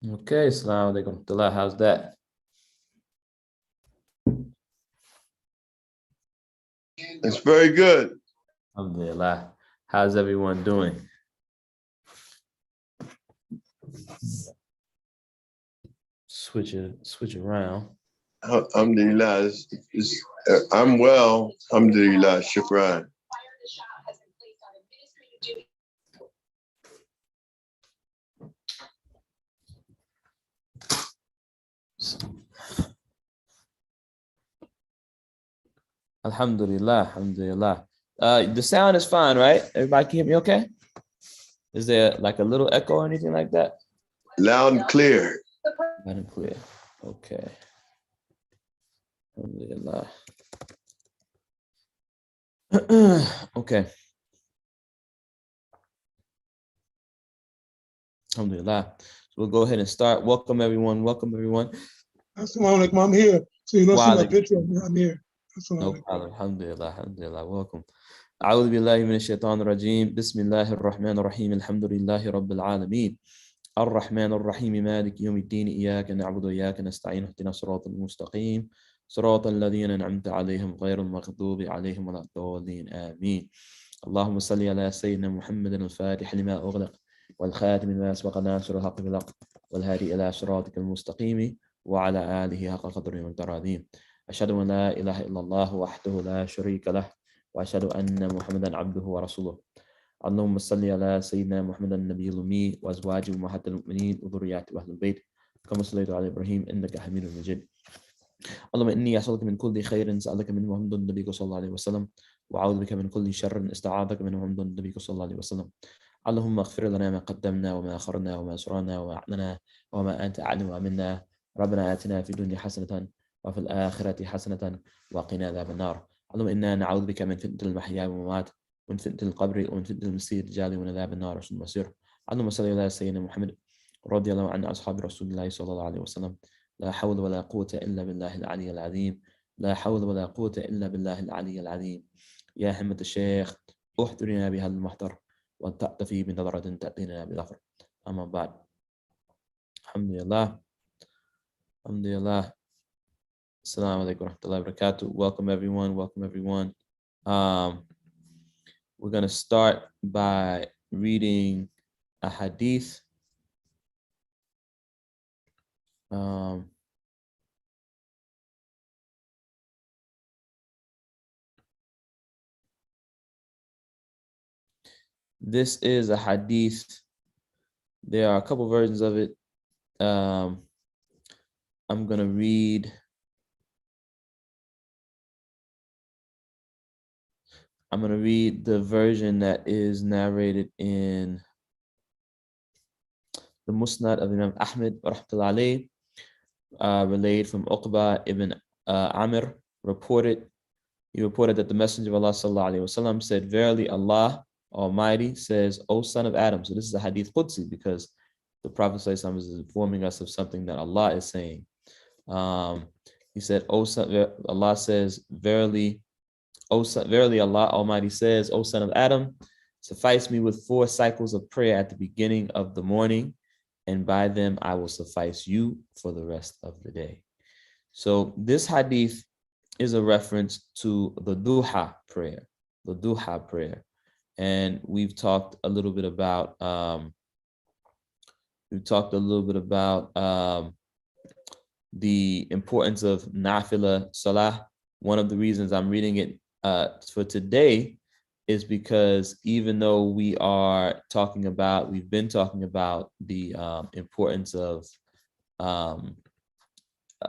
Okay, assalamu alaikum warahmatullah. How's that? It's very good. Alhamdulillah. How's everyone doing? Switch around. Alhamdulillah. I'm well. Alhamdulillah. Shukran. Alhamdulillah, alhamdulillah. The sound is fine, right? Everybody can hear me okay? Is there like a little echo or anything like that? Loud and clear. Loud and clear. Okay. Alhamdulillah. Okay. Alhamdulillah. So we'll go ahead and start. Welcome everyone. Welcome everyone. Assalamu alaikum. I'm here. So you don't see my picture. I'm here. No problem. Alhamdulillah. Alhamdulillah. Welcome. أعوذ بالله من الشيطان الرجيم بسم الله الرحمن الرحيم الحمد لله رب العالمين الرحمن الرحيم مالك يوم الدين إياك نعبد وإياك نستعين اهدنا الصراط المستقيم صراط الذين أنعمت عليهم غير المغضوب عليهم ولا الضالين آمين اللهم صل على سيدنا محمد الفاتح لما أغلق والخاتم لما سبق ناصر الحق بالحق والهادي إلى صراطك المستقيم وعلى آله حق قدره ومقداره أشهد أن لا إله إلا الله وحده لا شريك له وأشهد أن محمدا عبده ورسوله اللهم صل على سيدنا محمد النبي الأمي وأزواجه أمهات المؤمنين وذرياته وأهل البيت كما صليت على إبراهيم إنك حميد مجيد اللهم إني أسألك من كل خير سألك منه محمد النبي صلى الله عليه وسلم وأعوذ بك من كل شر استعاذك منه محمد النبي صلى الله عليه وسلم اللهم اغفر لنا ما قدمنا وما أخرنا وما أسررنا وما أعلنا وما أنت أعلم منا ربنا آتنا في الدنيا حسنة وفي الآخرة حسنة وقنا عذاب النار اللهم إنا نعوذ بك من فتنة المحيا والممات ومن فتنة القبر ومن فتنة المسيح الدجال ومن عذاب النار وشر المصير اللهم صل على سيدنا محمد رضي الله عن أصحاب رسول الله صلى الله عليه وسلم لا حول ولا قوة إلا بالله العلي العظيم لا حول ولا قوة إلا بالله العلي العظيم يا همة الشيخ احضرنا بهذا المحضر وتأتفي بنظرة تأتينا بظفر أما بعد الحمد لله الحمد لله Assalamu alaikum warahmatullahi wabarakatuh. Welcome everyone. Welcome everyone. We're going to start by reading a hadith. This is a hadith. There are a couple versions of it. I'm going to read. I'm going to read the version that is narrated in the Musnad of Imam Ahmed, relayed from Uqba ibn Amir, he reported that the Messenger of Allah sallallahu alaihi wasallam said, verily Allah Almighty says, O son of Adam. So this is a hadith Qudsi because the Prophet sallallahu alaihi wasallam is informing us of something that Allah is saying. He said, Allah says, verily Allah Almighty says, O son of Adam, suffice me with 4 cycles of prayer at the beginning of the morning, and by them I will suffice you for the rest of the day. So this hadith is a reference to the duha prayer, and we've talked a little bit about the importance of nafila salah. One of the reasons I'm reading it for today is because even though we've been talking about the importance of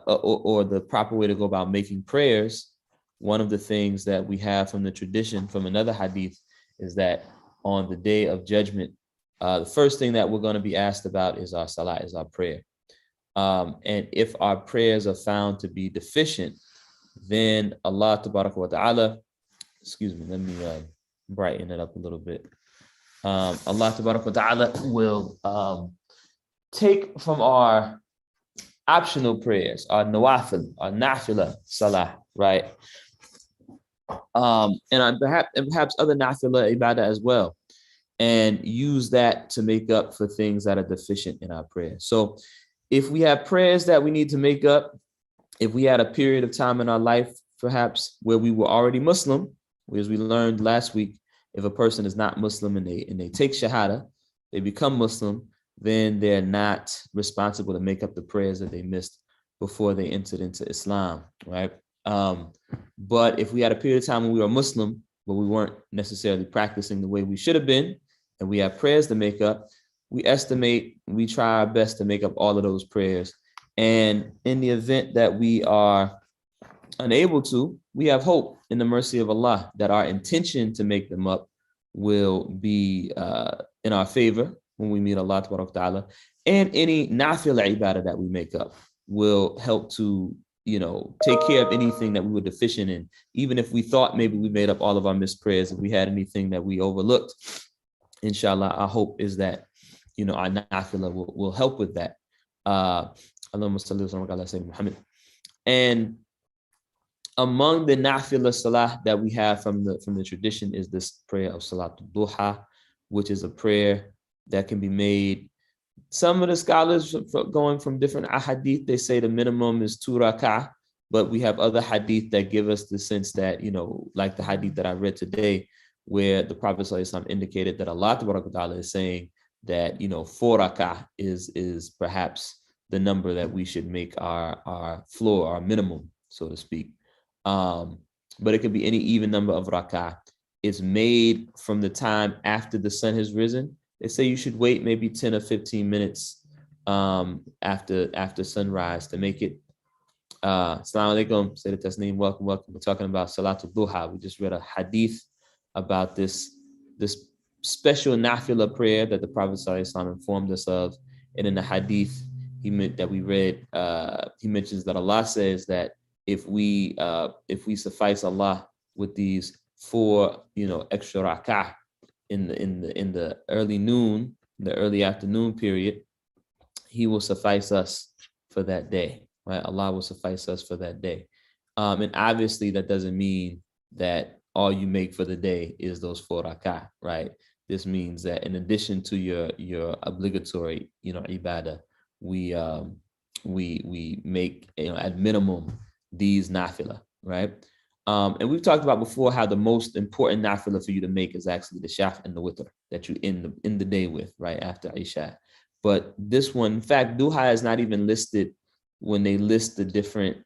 or the proper way to go about making prayers, one of the things that we have from the tradition from another hadith is that on the day of judgment, the first thing that we're going to be asked about is our salah, is our prayer. And if our prayers are found to be deficient, then Allah Tabaraka wa Ta'ala, excuse me, let me brighten it up a little bit. Allah Tabaraka wa Ta'ala will take from our optional prayers, our nawafil, our nafila salah, right? And perhaps other nafila ibadah as well. and use that to make up for things that are deficient in our prayer. So if we have prayers that we need to make up, if we had a period of time in our life, perhaps where we were already Muslim, as we learned last week, if a person is not Muslim and they take Shahada, they become Muslim, then they're not responsible to make up the prayers that they missed before they entered into Islam, right? But if we had a period of time when we were Muslim, but we weren't necessarily practicing the way we should have been, and we have prayers to make up, we try our best to make up all of those prayers. And in the event that we are unable to, we have hope in the mercy of Allah that our intention to make them up will be in our favor when we meet Allah Ta'ala, and any nafila ibadah that we make up will help to, take care of anything that we were deficient in. Even if we thought maybe we made up all of our missed prayers, if we had anything that we overlooked, inshallah, our hope is that, our nafila will help with that. And among the nafila salah that we have from the tradition is this prayer of Salatul Duha, which is a prayer that can be made. Some of the scholars going from different ahadith, they say the minimum is 2 rak'ah, but we have other hadith that give us the sense that, like the hadith that I read today, where the Prophet ﷺ indicated that Allah Ta'ala is saying that, 4 rak'ah is perhaps the number that we should make our floor, our minimum, so to speak. But it could be any even number of rak'ah. It's made from the time after the sun has risen. They say you should wait maybe 10 or 15 minutes after sunrise to make it. Assalamu alaikum, say the tasneem, welcome. We're talking about Salatul Duha. We just read a hadith about this special nafila prayer that the Prophet ﷺ informed us of. And in the hadith that we read, he mentions that Allah says that if we suffice Allah with these 4, extra rak'ah in the early noon, the early afternoon period, He will suffice us for that day, right? Allah will suffice us for that day. And obviously that doesn't mean that all you make for the day is those 4 rak'ah, right? This means that in addition to your obligatory, ibadah, we make, at minimum, these nafila, right? And we've talked about before how the most important nafila for you to make is actually the shaf and the witr that you end the day with, right after Isha. But this one, in fact, duha is not even listed when they list the different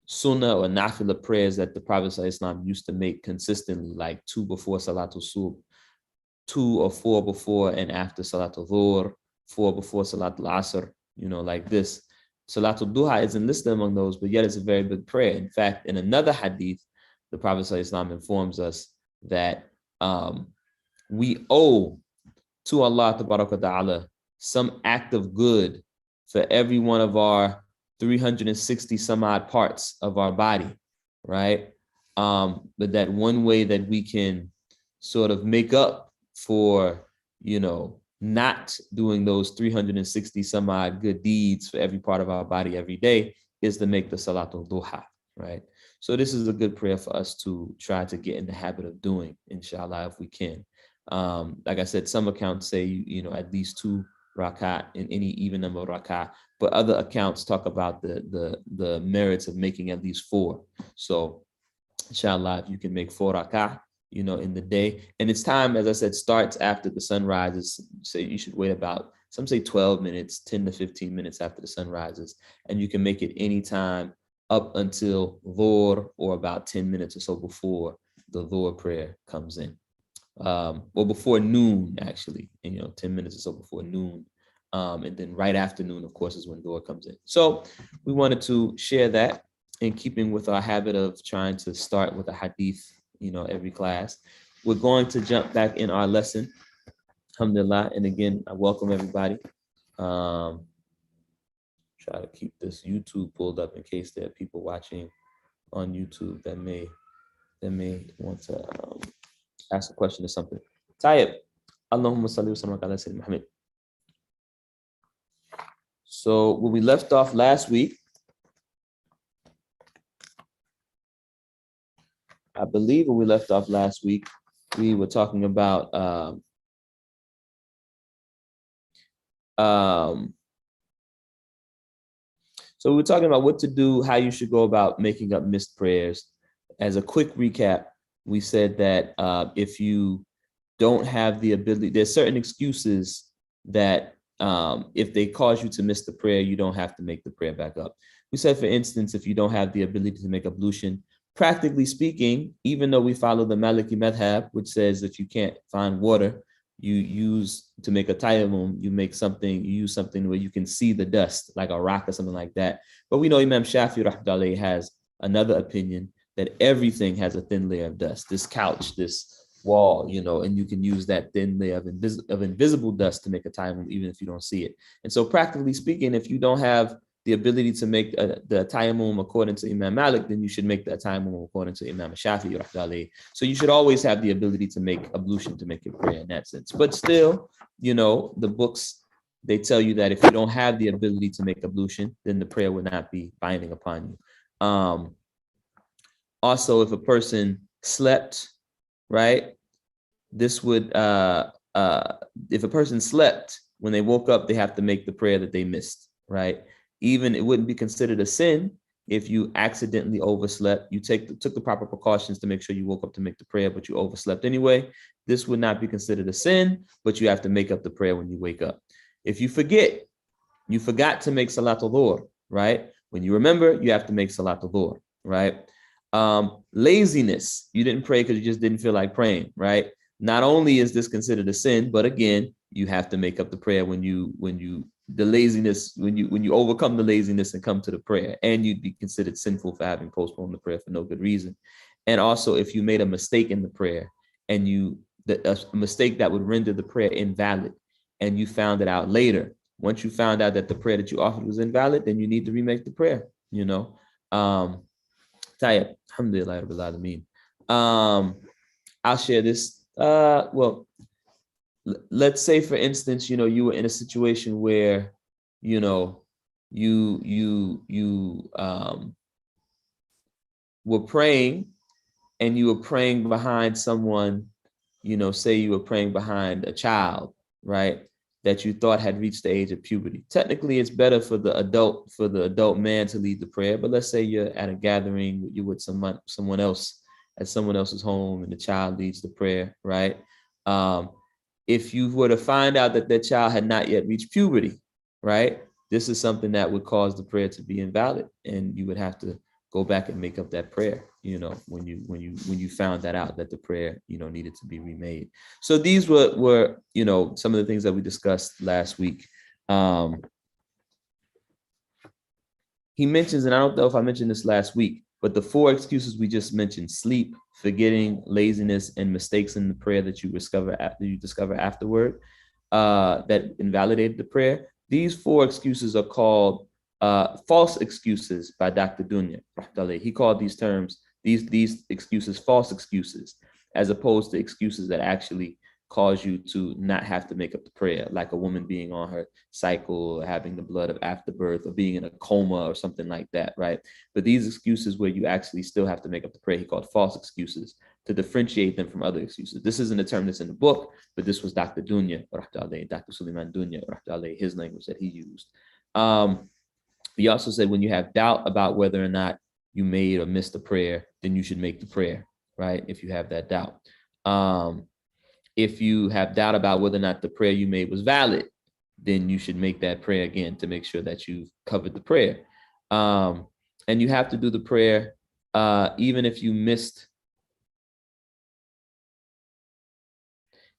sunnah or nafila prayers that the Prophet ﷺ used to make consistently, like 2 before Salatul Subh, 2 or 4 before and after Salatul Dhuhr, 4 before Salatul Asr, like this. Salatul Duha isn't listed among those, but yet it's a very big prayer. In fact, in another hadith, the Prophet ﷺ informs us that we owe to Allah Ta'ala some act of good for every one of our 360 some odd parts of our body, right? But that one way that we can sort of make up for, not doing those 360 some odd good deeds for every part of our body every day is to make the Salatul Duha, right? So this is a good prayer for us to try to get in the habit of doing, inshallah, if we can. Like I said, some accounts say, at least 2 rak'ah in any even number of rak'ah, but other accounts talk about the merits of making at least 4. So inshallah, if you can make 4 rak'ah, in the day. And it's time, as I said, starts after the sun rises. So you should wait about, some say 12 minutes, 10 to 15 minutes after the sun rises. And you can make it anytime up until Dhuhr, or about 10 minutes or so before the Dhuhr prayer comes in. Or before noon, actually, and 10 minutes or so before noon. And then right after noon, of course, is when Dhuhr comes in. So we wanted to share that in keeping with our habit of trying to start with a hadith, every class. We're going to jump back in our lesson, alhamdulillah. And again, I welcome everybody. Try to keep this YouTube pulled up in case there are people watching on YouTube that may want to ask a question or something. Tayyib, Allahumma salli wa sallam ala Sayyidina Muhammad. So when we left off last week, I believe when we left off last week, we were talking about So we're talking about what to do, how you should go about making up missed prayers. As a quick recap, we said that if you don't have the ability, there's certain excuses that if they cause you to miss the prayer, you don't have to make the prayer back up. We said, for instance, if you don't have the ability to make ablution, practically speaking, even though we follow the Maliki madhab, which says that you can't find water, you use to make a tayammum, you use something where you can see the dust, like a rock or something like that. But we know Imam Shafi rahmatullahi has another opinion that everything has a thin layer of dust, this couch, this wall, and you can use that thin layer of invisible dust to make a tayammum, even if you don't see it. And so practically speaking, if you don't have the ability to make the tayammum according to Imam Malik, then you should make the tayammum according to Imam Shafi rahmatullahi. So you should always have the ability to make ablution to make your prayer in that sense. But still, the books, they tell you that if you don't have the ability to make ablution, then the prayer will not be binding upon you. Also, if a person slept, right, this would, if a person slept, when they woke up, they have to make the prayer that they missed, right? Even it wouldn't be considered a sin if you accidentally overslept. You took the proper precautions to make sure you woke up to make the prayer, but you overslept anyway. This would not be considered a sin, but you have to make up the prayer when you wake up. If you forgot to make Salatul Dhuhr, right? When you remember, you have to make Salatul Dhuhr, right? Laziness, you didn't pray because you just didn't feel like praying, right? Not only is this considered a sin, but again, you have to make up the prayer when you overcome the laziness and come to the prayer, and you'd be considered sinful for having postponed the prayer for no good reason. And also, if you made a mistake in the prayer and a mistake that would render the prayer invalid, and you found it out later, once you found out that the prayer that you offered was invalid, then you need to remake the prayer, Tayyib, alhamdulillah rabbil alameen. I'll share this. Well, let's say, for instance, you were in a situation where, you were praying, and you were praying behind someone, say you were praying behind a child, right, that you thought had reached the age of puberty. Technically, it's better for the adult man to lead the prayer, but let's say you're at a gathering, you're with someone else at someone else's home, and the child leads the prayer, right? If you were to find out that that child had not yet reached puberty, right, this is something that would cause the prayer to be invalid, and you would have to go back and make up that prayer, when you found that out, that the prayer, needed to be remade. So these were some of the things that we discussed last week. He mentions, and I don't know if I mentioned this last week, but the 4 excuses we just mentioned: sleep, forgetting, laziness, and mistakes in the prayer that you discover afterward, that invalidated the prayer. These 4 excuses are called false excuses by Dr. Dunya. He called these terms, these excuses, false excuses, as opposed to excuses that actually cause you to not have to make up the prayer, like a woman being on her cycle, or having the blood of afterbirth, or being in a coma or something like that, right? But these excuses where you actually still have to make up the prayer, he called false excuses, to differentiate them from other excuses. This isn't a term that's in the book, but this was Dr. Dunya, Dr. Suleiman Dunya, his language that he used. He also said, when you have doubt about whether or not you made or missed a prayer, then you should make the prayer, right? If you have that doubt. If you have doubt about whether or not the prayer you made was valid, then you should make that prayer again to make sure that you've covered the prayer. And you have to do the prayer even if you missed.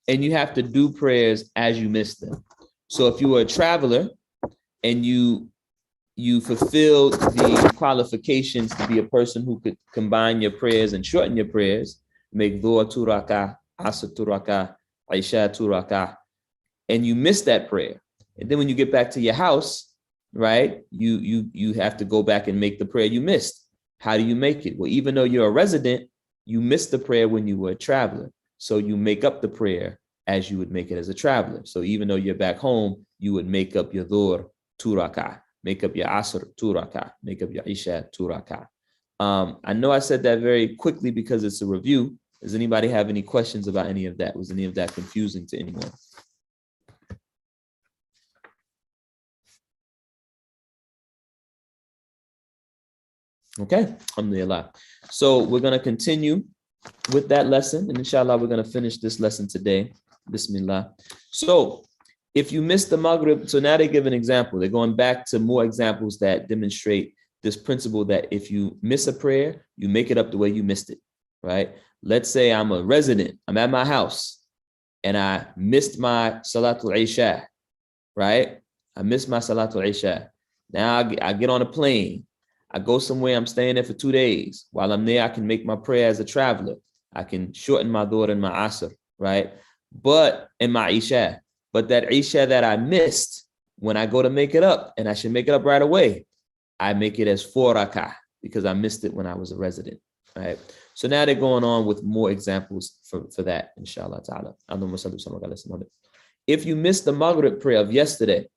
And you have to do prayers as you missed them. So if you were a traveler and you fulfilled the qualifications to be a person who could combine your prayers and shorten your prayers, make Dhuhr 2 rakah, Asr 2 rakah, Isha 2 rakah, and you miss that prayer. And then when you get back to your house, right, you have to go back and make the prayer you missed. How do you make it? Well, even though you're a resident, you missed the prayer when you were a traveler. So you make up the prayer as you would make it as a traveler. So even though you're back home, you would make up your Dhuhr 2 rakah, make up your Asr 2 rakah, make up your Isha 2 rakah. I know I said that very quickly because it's a review. Does anybody have any questions about any of that? Was any of that confusing to anyone? Okay, alhamdulillah. So we're going to continue with that lesson, and inshallah, we're going to finish this lesson today. Bismillah. So if you miss the Maghrib, so now they give an example. They're going back to more examples that demonstrate this principle that if you miss a prayer, you make it up the way you missed it, right? Let's say I'm a resident, I'm at my house, and I missed my Salatul Isha, right? I missed my Salatul Isha. Now I get on a plane. I go somewhere, I'm staying there for 2 days. While I'm there, I can make my prayer as a traveler. I can shorten my Dhuhr and my Asr, right? But in my Isha, but that Isha that I missed, when I go to make it up, and I should make it up right away, I make it as 4 rak'ah because I missed it when I was a resident, right? So now they're going on with more examples for that, inshallah ta'ala. If you missed the Maghrib prayer of yesterday,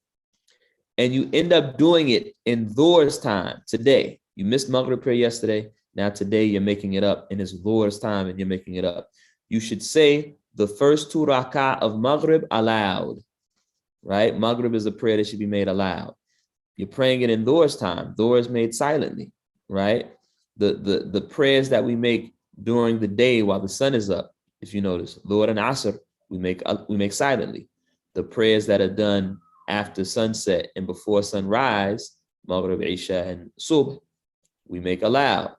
and you end up doing it in Dhuhr's time today, you missed Maghrib prayer yesterday, now today you're making it up, and it's Dhuhr's time and you're making it up. You should say the first 2 rak'ah of Maghrib aloud, right? Maghrib is a prayer that should be made aloud. You're praying it in Dhuhr's time. Dhuhr is made silently, right? The prayers that we make during the day while the sun is up, if you notice, Dhuhr and Asr, we make silently. The prayers that are done after sunset and before sunrise, Maghrib, Isha, and Subh, we make aloud.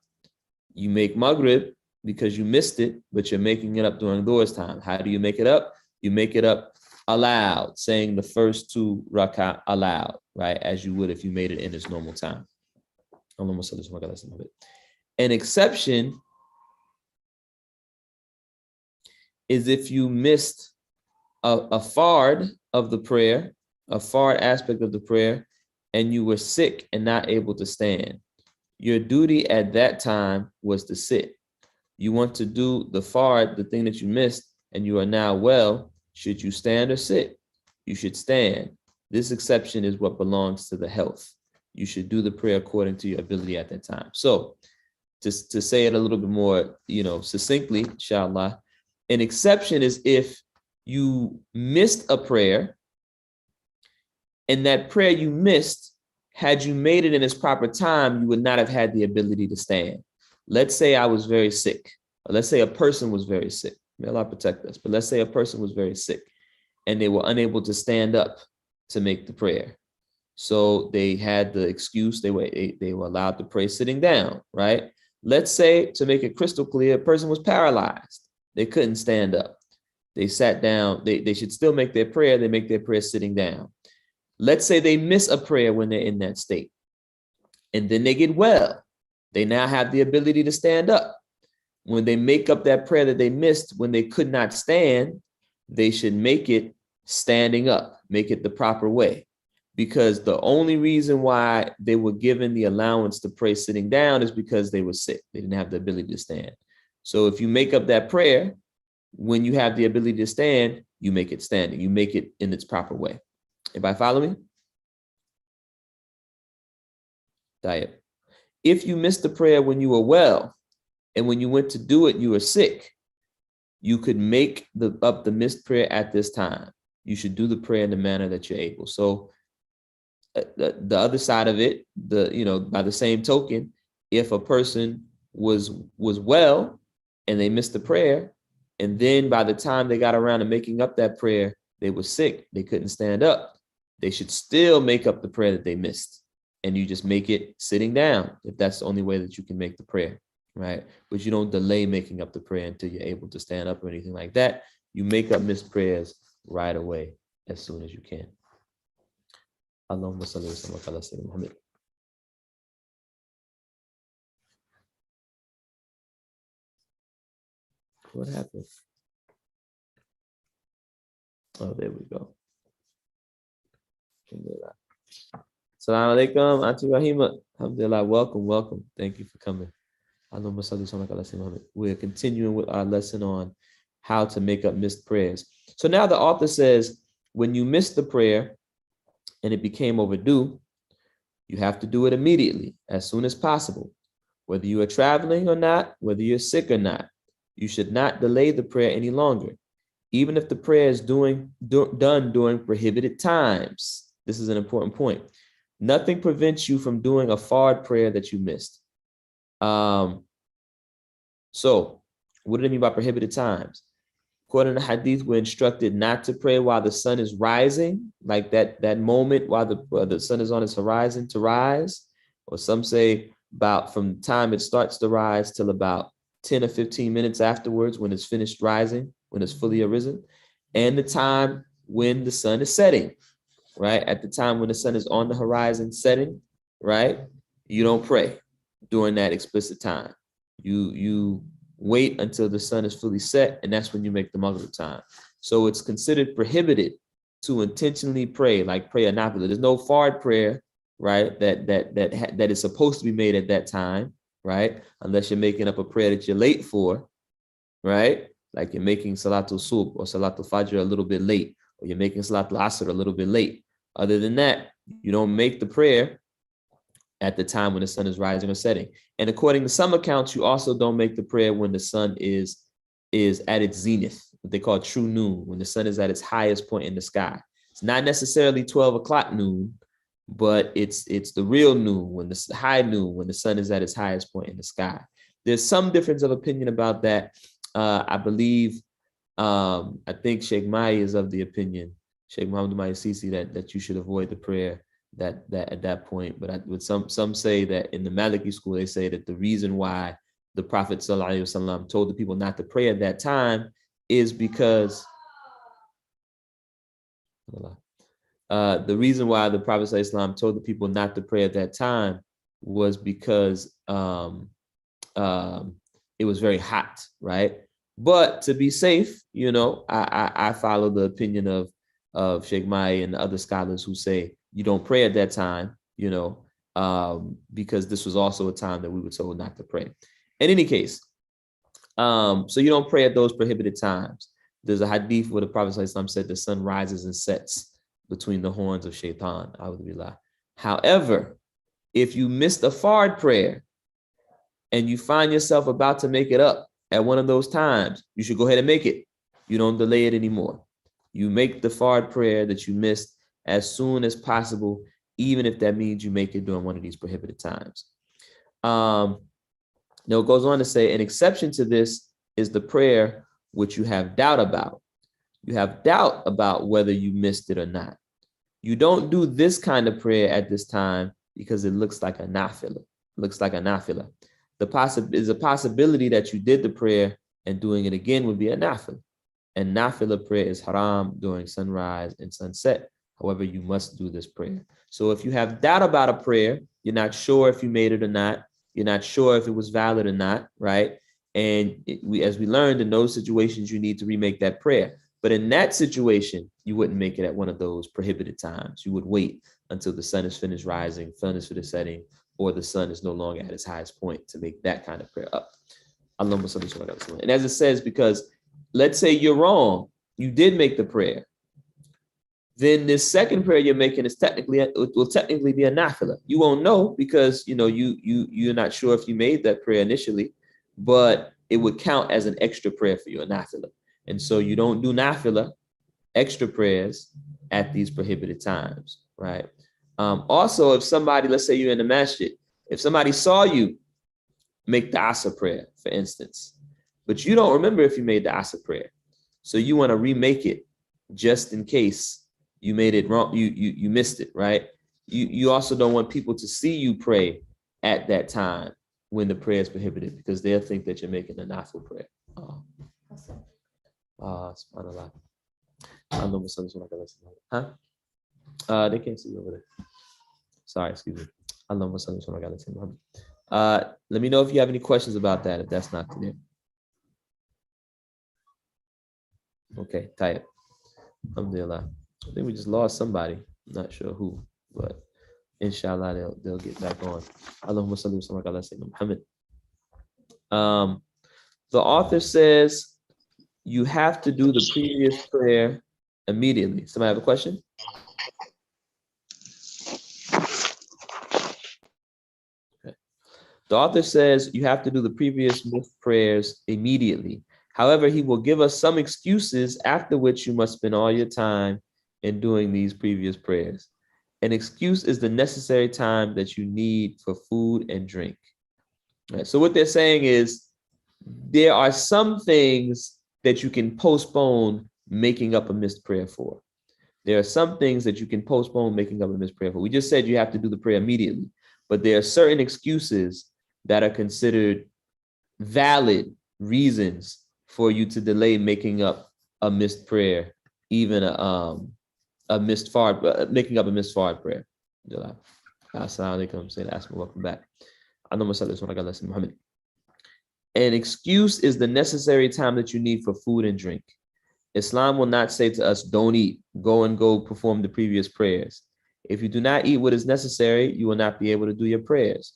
You make Maghrib because you missed it, but you're making it up during Dhuhr's time. How do you make it up? You make it up aloud, saying the first 2 rak'ah aloud, right? As you would if you made it in its normal time. An exception is if you missed a fard of the prayer, a fard aspect of the prayer, and you were sick and not able to stand. Your duty at that time was to sit. You want to do the fard, the thing that you missed, and you are now well. Should you stand or sit? You should stand. This exception is what belongs to the health. You should do the prayer according to your ability at that time. So to say it a little bit more, succinctly, inshallah, an exception is if you missed a prayer, and that prayer you missed, had you made it in its proper time, you would not have had the ability to stand. Let's say I was very sick, or let's say a person was very sick. May Allah protect us. But let's say a person was very sick and they were unable to stand up to make the prayer. So they had the excuse, they were allowed to pray sitting down, right? Let's say, to make it crystal clear, a person was paralyzed. They couldn't stand up. They sat down. They should still make their prayer. They make their prayer sitting down. Let's say they miss a prayer when they're in that state, and then they get well. They now have the ability to stand up. When they make up that prayer that they missed when they could not stand, they should make it standing up, make it the proper way. Because the only reason why they were given the allowance to pray sitting down is because they were sick. They didn't have the ability to stand. So if you make up that prayer, when you have the ability to stand, you make it standing. You make it in its proper way. Everybody follow me? Diet. If you missed the prayer when you were well, and when you went to do it, you were sick, you could make up the missed prayer at this time. You should do the prayer in the manner that you're able. So the other side of it, by the same token, if a person was well and they missed the prayer, and then by the time they got around to making up that prayer, they were sick, they couldn't stand up, they should still make up the prayer that they missed. And you just make it sitting down, if that's the only way that you can make the prayer, right? But you don't delay making up the prayer until you're able to stand up or anything like that. You make up missed prayers right away as soon as you can. Allahumma salli wa sallim ala Sayyidina Muhammad. What happened? Oh, there we go. Assalamu alaikum, Auntie Rahima. Alhamdulillah, welcome. Thank you for coming. Allahumma salli wa sallim ala Sayyidina Muhammad. We're continuing with our lesson on how to make up missed prayers. So now the author says, when you miss the prayer and it became overdue, you have to do it immediately, as soon as possible. Whether you are traveling or not, whether you're sick or not, you should not delay the prayer any longer, even if the prayer is done during prohibited times. This is an important point. Nothing prevents you from doing a fard prayer that you missed. So what do they mean by prohibited times? According to hadith, we're instructed not to pray while the sun is rising, like that moment while the sun is on its horizon to rise, or some say about from the time it starts to rise till about 10 or 15 minutes afterwards when it's finished rising, when it's fully arisen, and the time when the sun is setting, right? At the time when the sun is on the horizon setting, right? You don't pray during that explicit time. You wait until the sun is fully set, and that's when you make the Maghrib time. So it's considered prohibited to intentionally pray, like pray a nafila. There's no fard prayer, right? That is supposed to be made at that time, right? Unless you're making up a prayer that you're late for, right? Like you're making Salatul Subh or Salatul Fajr a little bit late, or you're making Salatul Asr a little bit late. Other than that, you don't make the prayer at the time when the sun is rising or setting. And according to some accounts, you also don't make the prayer when the sun is at its zenith, what they call true noon, when the sun is at its highest point in the sky. It's not necessarily 12 o'clock noon, but it's the real noon, when the high noon, when the sun is at its highest point in the sky. There's some difference of opinion about that. I believe, I think Sheikh Mai is of the opinion, Sheikh Muhammad Mai Sisi, that you should avoid the prayer that at that point. But with some say that in the Maliki school, they say that the reason why the Prophet ﷺ told the people not to pray at that time is because the reason why the Prophet ﷺ told the people not to pray at that time was because it was very hot, right? But to be safe, I follow the opinion of Sheikh Mai and other scholars who say you don't pray at that time, because this was also a time that we were told not to pray. In any case, so you don't pray at those prohibited times. There's a hadith where the Prophet ﷺ said the sun rises and sets between the horns of shaitan. However, if you missed a fard prayer and you find yourself about to make it up at one of those times, you should go ahead and make it. You don't delay it anymore. You make the fard prayer that you missed as soon as possible, even if that means you make it during one of these prohibited times. Now it goes on to say, an exception to this is the prayer which you have doubt about. You have doubt about whether you missed it or not. You don't do this kind of prayer at this time because it looks like a nafila. There's a possibility that you did the prayer and doing it again would be a nafila. And nafila prayer is haram during sunrise and sunset. However, you must do this prayer. So if you have doubt about a prayer, you're not sure if you made it or not, you're not sure if it was valid or not, right? And as we learned, in those situations, you need to remake that prayer. But in that situation, you wouldn't make it at one of those prohibited times. You would wait until the sun is finished rising, sun is finished setting, or the sun is no longer at its highest point to make that kind of prayer up. And as it says, because let's say you're wrong, you did make the prayer, then this second prayer you're making is will technically be a nafila. You won't know because you're not sure if you made that prayer initially, but it would count as an extra prayer for you, a nafila. And so you don't do nafila, extra prayers, at these prohibited times, right? Also, if somebody, let's say you're in the masjid, if somebody saw you make the Asr prayer, for instance, but you don't remember if you made the Asr prayer, so you want to remake it just in case you made it wrong, you missed it, right? You also don't want people to see you pray at that time when the prayer is prohibited, because they'll think that you're making a nafil prayer. SubhanAllah. Huh? They can't see you over there. Sorry, excuse me. Let me know if you have any questions about that, if that's not clear. Okay, tight. Alhamdulillah. I think we just lost somebody. I'm not sure who, but inshallah they'll get back on. Allahumma salli wa sallam ala sayyidina Muhammad. The author says you have to do the previous prayer immediately. Somebody have a question? Okay. The author says you have to do the previous prayers immediately. However, he will give us some excuses after which you must spend all your time in doing these previous prayers. An excuse is the necessary time that you need for food and drink. Right? So what they're saying is there are some things that you can postpone making up a missed prayer for. There are some things that you can postpone making up a missed prayer for. We just said you have to do the prayer immediately, but there are certain excuses that are considered valid reasons for you to delay making up a missed prayer, even a missed fard, making up a missed fard prayer. Assalamu alaikum, say that, welcome back. An excuse is the necessary time that you need for food and drink. Islam will not say to us, don't eat, go perform the previous prayers. If you do not eat what is necessary, you will not be able to do your prayers.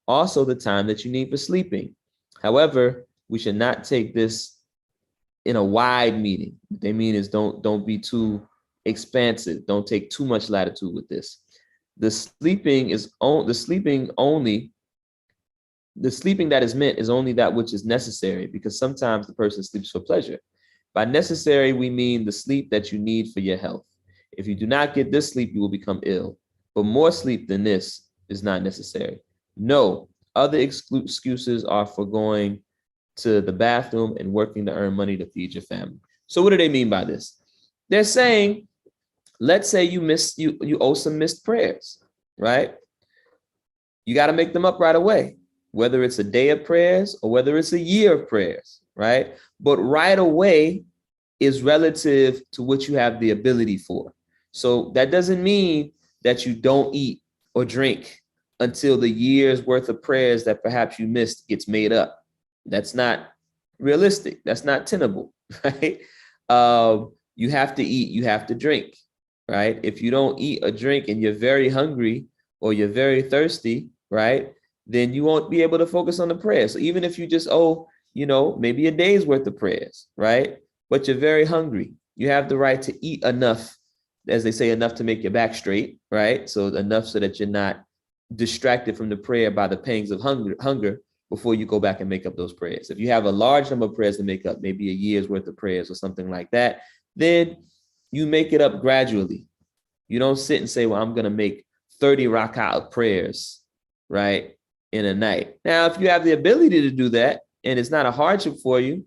Also, the time that you need for sleeping. However, we should not take this in a wide meaning. What they mean is don't be too expansive. Don't take too much latitude with this. The sleeping that is meant is only that which is necessary, because sometimes the person sleeps for pleasure. By necessary, we mean the sleep that you need for your health. If you do not get this sleep, you will become ill. But more sleep than this is not necessary. No, other excuses are for going to the bathroom and working to earn money to feed your family. So what do they mean by this? They're saying, let's say you owe some missed prayers, right? You got to make them up right away, whether it's a day of prayers or whether it's a year of prayers, right? But right away is relative to what you have the ability for. So that doesn't mean that you don't eat or drink until the year's worth of prayers that perhaps you missed gets made up. That's not realistic. That's not tenable, right? You have to eat, you have to drink, right? If you don't eat or drink and you're very hungry or you're very thirsty, right, then you won't be able to focus on the prayers. So even if you just owe, maybe a day's worth of prayers, right, but you're very hungry, you have the right to eat enough, as they say, enough to make your back straight, right? So enough so that you're not distracted from the prayer by the pangs of hunger before you go back and make up those prayers. If you have a large number of prayers to make up, maybe a year's worth of prayers or something like that, then you make it up gradually. You don't sit and say, well, I'm going to make 30 rak'ah of prayers, right, in a night. Now, if you have the ability to do that and it's not a hardship for you,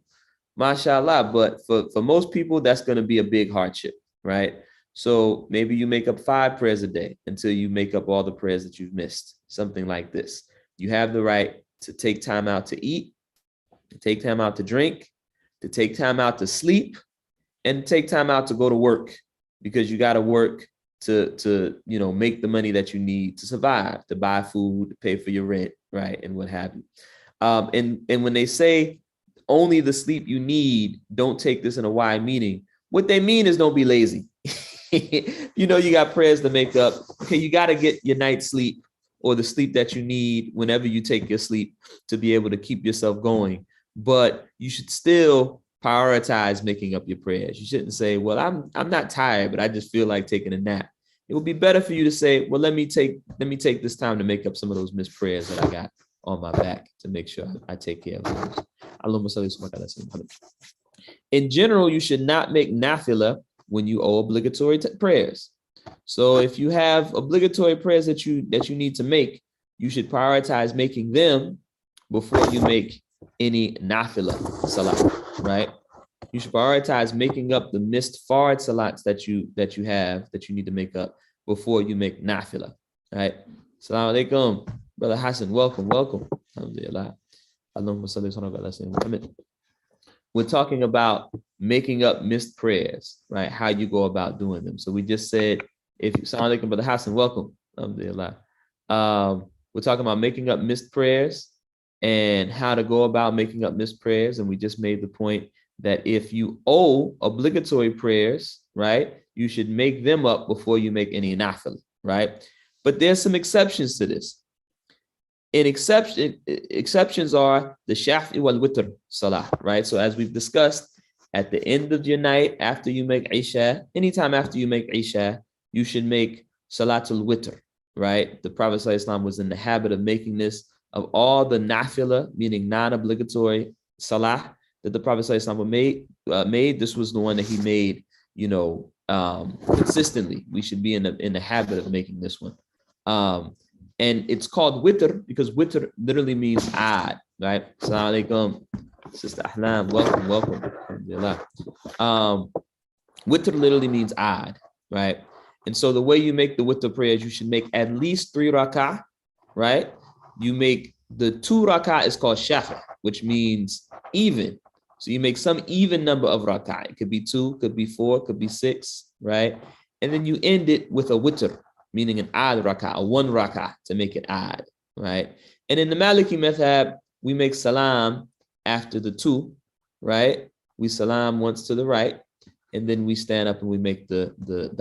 mashallah, but for most people, that's going to be a big hardship, right? So maybe you make up 5 prayers a day until you make up all the prayers that you've missed, something like this. You have the right to take time out to eat, to take time out to drink, to take time out to sleep, and take time out to go to work, because you got to work to make the money that you need to survive, to buy food, to pay for your rent, right, and what have you. And when they say only the sleep you need, don't take this in a wide meaning. What they mean is don't be lazy. You got prayers to make up. Okay, you got to get your night's sleep or the sleep that you need whenever you take your sleep to be able to keep yourself going. But you should still prioritize making up your prayers. You shouldn't say, well, I'm not tired, but I just feel like taking a nap. It would be better for you to say, well, let me take this time to make up some of those missed prayers that I got on my back to make sure I take care of those. In general, you should not make nafilah when you owe obligatory prayers. So if you have obligatory prayers that you need to make, you should prioritize making them before you make any nafilah salat, right? You should prioritize making up the missed fard salats that you need to make up before you make nafilah, right? Assalamu alaikum, Brother Hassan, welcome. Alhamdulillah. We're talking about making up missed prayers, right? How you go about doing them. So we just said, if you sound like Brother Hassan, welcome. Alhamdulillah. We're talking about making up missed prayers and how to go about making up missed prayers. And we just made the point that if you owe obligatory prayers, right, you should make them up before you make any nafil, right? But there's some exceptions to this. Exceptions are the shafi wal witr salah, right? So as we've discussed, at the end of your night, after you make Isha, anytime after you make Isha, you should make salatul witr, right? The Prophet ﷺ was in the habit of making this of all the nafilah, meaning non-obligatory salah that the Prophet ﷺ made. This was the one that he made, consistently. We should be in the habit of making this one. And it's called witr because witr literally means add, right? Assalamu alaikum, Sister Ahlam, welcome. Witr literally means add, right? And so the way you make the witr prayers, you should make at least 3 rak'ah, right? You make the 2 rak'ah is called shafa, which means even. So you make some even number of rak'ah. It could be 2, could be 4, could be 6, right? And then you end it with a witr, meaning an ad rak'ah, a 1 rak'ah to make it ad, right? And in the Maliki madhab, we make salam after the 2, right? We salam once to the right, and then we stand up and we make the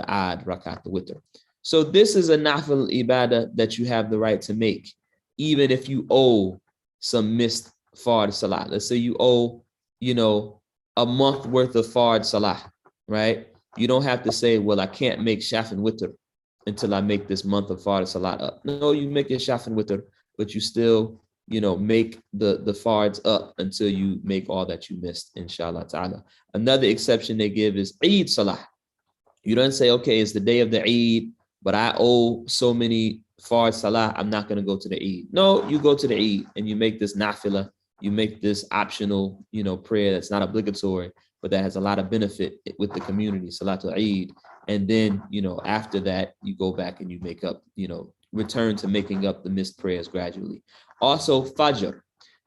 ad rakat, the witr. So this is a nafil ibadah that you have the right to make, even if you owe some missed fard salah. Let's say you owe, a month worth of fard salah, right? You don't have to say, well, I can't make shaf and witr until I make this month of fard salah up. No, you make your shaf and witr, but you still, make the fards up until you make all that you missed, inshallah ta'ala. Another exception they give is Eid Salah. You don't say, okay, it's the day of the Eid, but I owe so many fard Salah, I'm not going to go to the Eid. No, you go to the Eid and you make this nafilah, you make this optional, prayer that's not obligatory, but that has a lot of benefit with the community, Salatul Eid. And then, after that, you go back and you make up, return to making up the missed prayers gradually. Also, Fajr.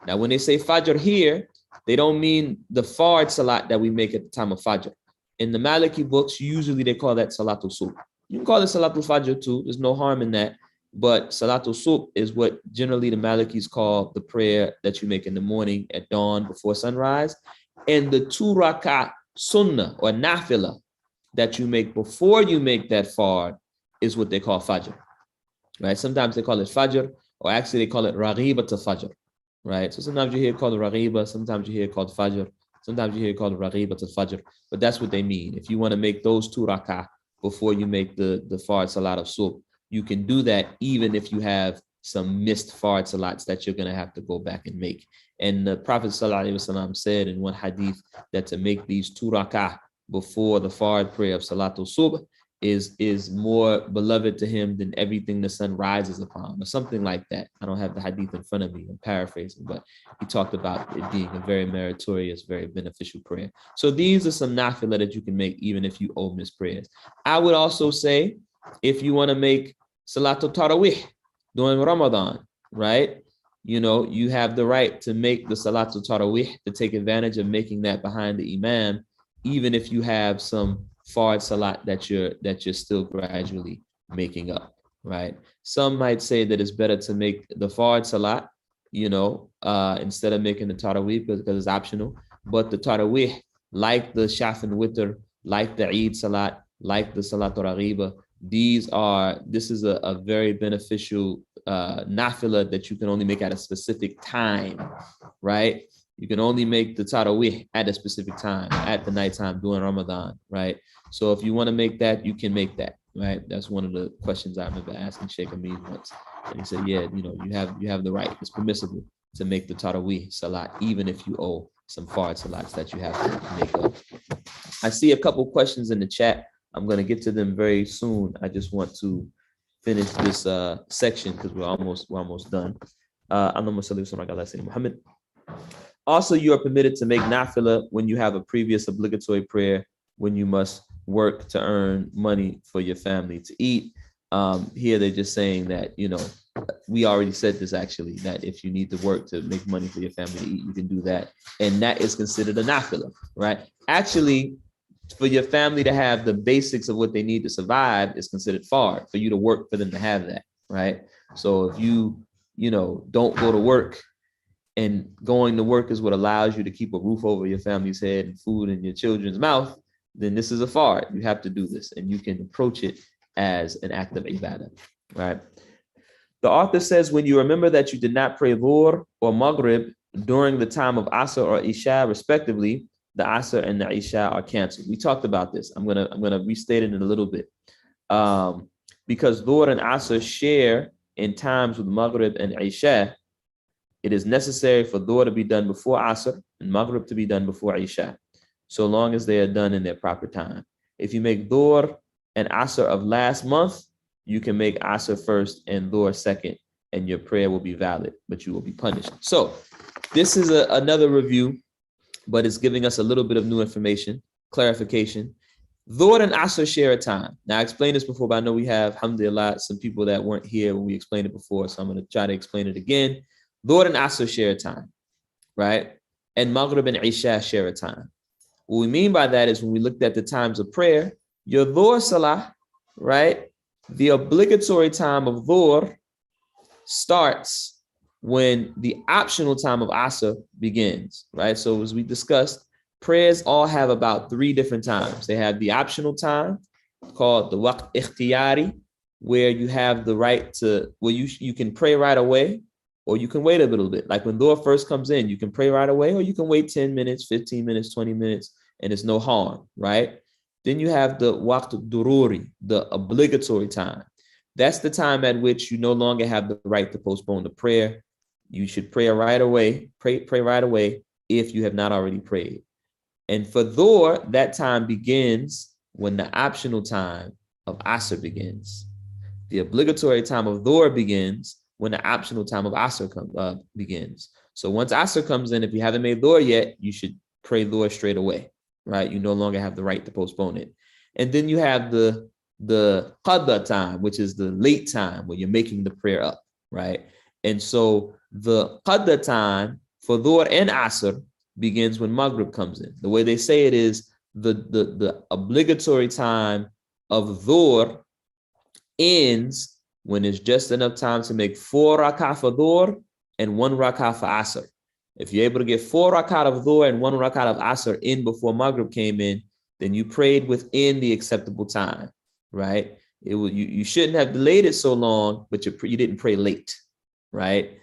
Now, when they say Fajr here, they don't mean the Fard Salat that we make at the time of Fajr. In the Maliki books, usually they call that Salatul Subh. You can call it Salatul Fajr too. There's no harm in that. But Salatul Subh is what generally the Malikis call the prayer that you make in the morning at dawn before sunrise. And the 2 rak'ah sunnah or nafilah that you make before you make that Fard is what they call Fajr. Right? Sometimes they call it Fajr, or actually they call it Raghiba to Fajr, right? So sometimes you hear it called Raghiba, sometimes you hear it called Fajr, sometimes you hear it called Raghiba to Fajr, but that's what they mean. If you want to make those 2 rak'ah before you make the Fard Salat of Subh, you can do that even if you have some missed Fard Salats that you're going to have to go back and make. And the Prophet ﷺ said in one hadith that to make these 2 rak'ah before the Fard prayer of Salatul Subh is more beloved to him than everything the sun rises upon, or something like that. I don't have the hadith in front of me, I'm paraphrasing, but he talked about it being a very meritorious, very beneficial prayer. So these are some nafilah that you can make even if you owe missed prayers. I would also say, if you want to make Salatul Tarawih during Ramadan, right? You have the right to make the Salatul Tarawih, to take advantage of making that behind the imam, even if you have some Fard Salat that you're still gradually making up, right? Some might say that it's better to make the Fard Salat, instead of making the Tarawih because it's optional. But the Tarawih, like the Shaf and Witr, like the Eid Salat, like the Salatul Raghiba, this is a very beneficial nafilah that you can only make at a specific time, right? You can only make the tarawih at a specific time, at the nighttime during Ramadan, right? So if you want to make that, you can make that, right? That's one of the questions I remember asking Sheikh Amin once. And he said, yeah, you have the right. It's permissible to make the tarawih salat, even if you owe some fard salats that you have to make up. I see a couple questions in the chat. I'm going to get to them very soon. I just want to finish this section because we're almost done. Also, you are permitted to make nafilah when you have a previous obligatory prayer, when you must work to earn money for your family to eat. Here they're just saying that, we already said this actually, that if you need to work to make money for your family to eat, you can do that. And that is considered a nafilah, right? Actually, for your family to have the basics of what they need to survive is considered fard, for you to work for them to have that, right? So if you don't go to work, and going to work is what allows you to keep a roof over your family's head and food in your children's mouth, then this is a fard. You have to do this, and you can approach it as an act of ibadah, right? The author says, when you remember that you did not pray Dhuhr or Maghrib during the time of Asr or Isha, respectively, the Asr and the Isha are canceled. We talked about this. I'm gonna restate it in a little bit. Because Dhuhr and Asr share in times with Maghrib and Isha, it is necessary for Dhuhr to be done before Asr and Maghrib to be done before Isha, so long as they are done in their proper time. If you make Dhuhr and Asr of last month, you can make Asr first and Dhuhr second, and your prayer will be valid, but you will be punished. So this is another review, but it's giving us a little bit of new information, clarification. Dhuhr and Asr share a time. Now, I explained this before, but I know we have, alhamdulillah, some people that weren't here when we explained it before, so I'm going to try to explain it again. Dhuhr and Asr share a time, right? And Maghrib and Isha share a time. What we mean by that is when we looked at the times of prayer, your Dhuhr Salah, right? The obligatory time of Dhuhr starts when the optional time of Asr begins, right? So as we discussed, prayers all have about 3 different times. They have the optional time called the waqt ikhtiyari, where you have the right to, where you can pray right away, or you can wait a little bit. Like when Dhuhr first comes in, you can pray right away, or you can wait 10 minutes, 15 minutes, 20 minutes, and it's no harm, right? Then you have the waqt dururi, the obligatory time. That's the time at which you no longer have the right to postpone the prayer. You should pray right away, pray right away if you have not already prayed. And for Dhuhr, that time begins when the optional time of Asr begins. The obligatory time of Dhuhr begins when the optional time of Asr begins. So once Asr comes in, if you haven't made Dhuhr yet, you should pray Dhuhr straight away, right? You no longer have the right to postpone it. And then you have the qadha time, which is the late time where you're making the prayer up, right? And so the qadha time for Dhuhr and Asr begins when Maghrib comes in. The way they say it is the obligatory time of Dhuhr ends when it's just enough time to make 4 rak'ah for Dhuhr and 1 rak'ah for Asr. If you're able to get 4 rak'ah of Dhuhr and 1 rak'ah of Asr in before Maghrib came in, then you prayed within the acceptable time, right? You shouldn't have delayed it so long, but you didn't pray late, right?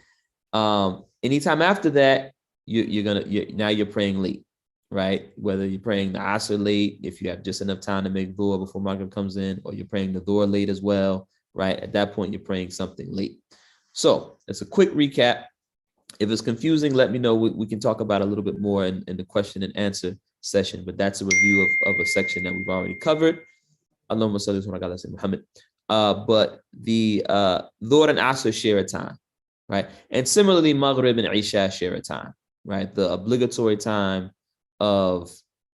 Anytime after that, now you're praying late, right? Whether you're praying the Asr late, if you have just enough time to make Dhuhr before Maghrib comes in, or you're praying the Dhuhr late as well, right? At that point, you're praying something late. So it's a quick recap. If it's confusing, let me know. We can talk about it a little bit more in the question and answer session, but that's a review of a section that we've already covered. Allahumma salli ala Muhammad. But the Dhuhr and Asr share a time, right? And similarly, Maghrib and Isha share a time, right? The obligatory time of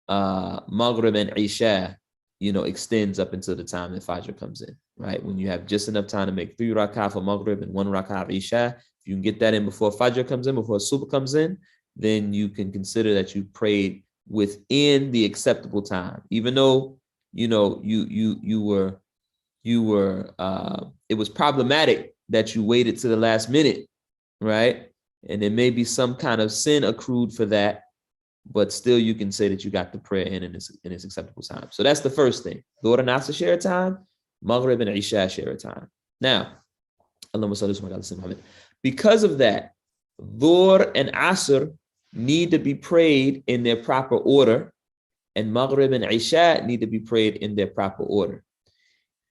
Maghrib and Isha, extends up until the time that Fajr comes in, right? When you have just enough time to make 3 rak'ah for Maghrib and 1 rak'ah of Isha, if you can get that in before Fajr comes in, before Subh comes in, then you can consider that you prayed within the acceptable time, even though it was problematic that you waited to the last minute, right? And there may be some kind of sin accrued for that, but still you can say that you got the prayer in its acceptable time. So that's the first thing. Dhuhr and Asr share a time, Maghrib and Isha share a time. Now, because of that, Dhuhr and Asr need to be prayed in their proper order, and Maghrib and Isha need to be prayed in their proper order.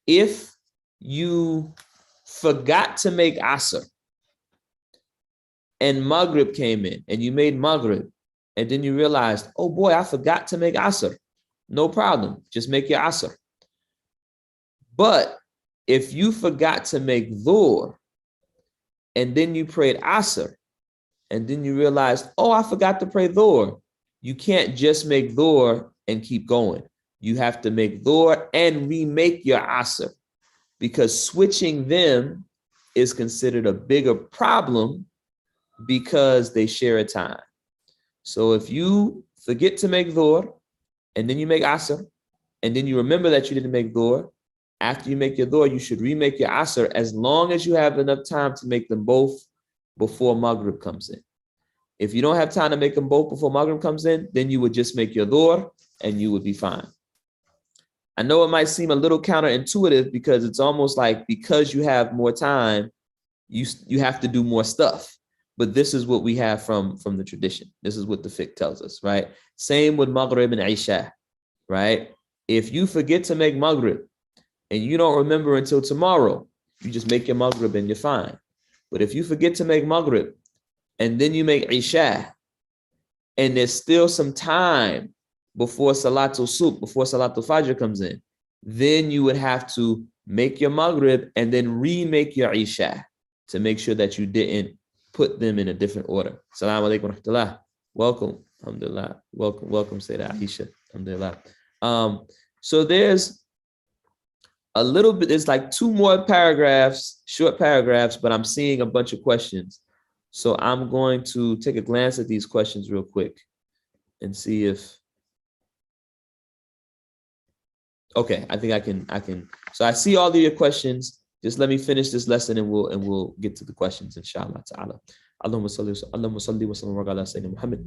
If you forgot to make Asr and Maghrib came in and you made Maghrib, and then you realized, oh boy, I forgot to make Asr, no problem, just make your Asr. But if you forgot to make Dhuhr and then you prayed Asr, and then you realized, oh, I forgot to pray Dhuhr, you can't just make Dhuhr and keep going. You have to make Dhuhr and remake your Asr, because switching them is considered a bigger problem because they share a time. So if you forget to make Dhuhr and then you make Asr, and then you remember that you didn't make Dhuhr, after you make your Dhuhr, you should remake your Asr as long as you have enough time to make them both before Maghrib comes in. If you don't have time to make them both before Maghrib comes in, then you would just make your Dhuhr and you would be fine. I know it might seem a little counterintuitive because it's almost like because you have more time, you have to do more stuff. But this is what we have from the tradition. This is what the fiqh tells us, right? Same with Maghrib and Isha, right? If you forget to make Maghrib and you don't remember until tomorrow, you just make your Maghrib and you're fine. But if you forget to make Maghrib and then you make Isha and there's still some time before Salatul Subh, before Salatul Fajr comes in, then you would have to make your Maghrib, and then remake your Isha to make sure that you didn't put them in a different order. Assalamu alaikum wa rahmatullah. Welcome. Alhamdulillah. Welcome, Sayyidah Aisha. Alhamdulillah. So there's a little bit, there's like 2 more paragraphs, short paragraphs, but I'm seeing a bunch of questions. So I'm going to take a glance at these questions real quick and see if, okay, I think I can. So I see all of your questions. Just let me finish this lesson and we'll get to the questions, inshallah ta'ala. Allahumma salli wa sallam ala Sayyidina Muhammad.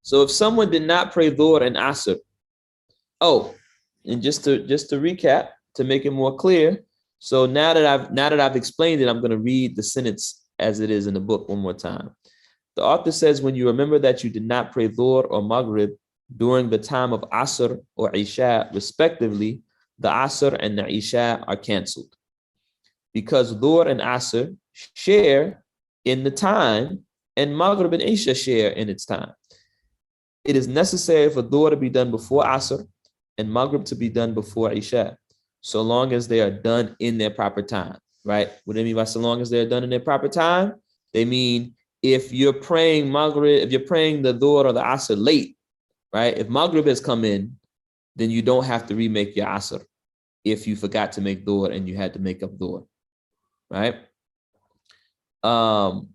So if someone did not pray Dhuhr and Asr, and just to recap, to make it more clear. So now that I've explained it, I'm going to read the sentence as it is in the book one more time. The author says, when you remember that you did not pray Dhuhr or Maghrib during the time of Asr or Isha, respectively, the Asr and the Isha are canceled. Because Dhuhr and Asr share in the time, and Maghrib and Isha share in its time. It is necessary for Dhuhr to be done before Asr and Maghrib to be done before Isha, so long as they are done in their proper time, right? What do they mean by so long as they're done in their proper time? They mean if you're praying Maghrib, if you're praying the Dhuhr or the Asr late, right? If Maghrib has come in, then you don't have to remake your Asr if you forgot to make Dhuhr and you had to make up Dhuhr, right? And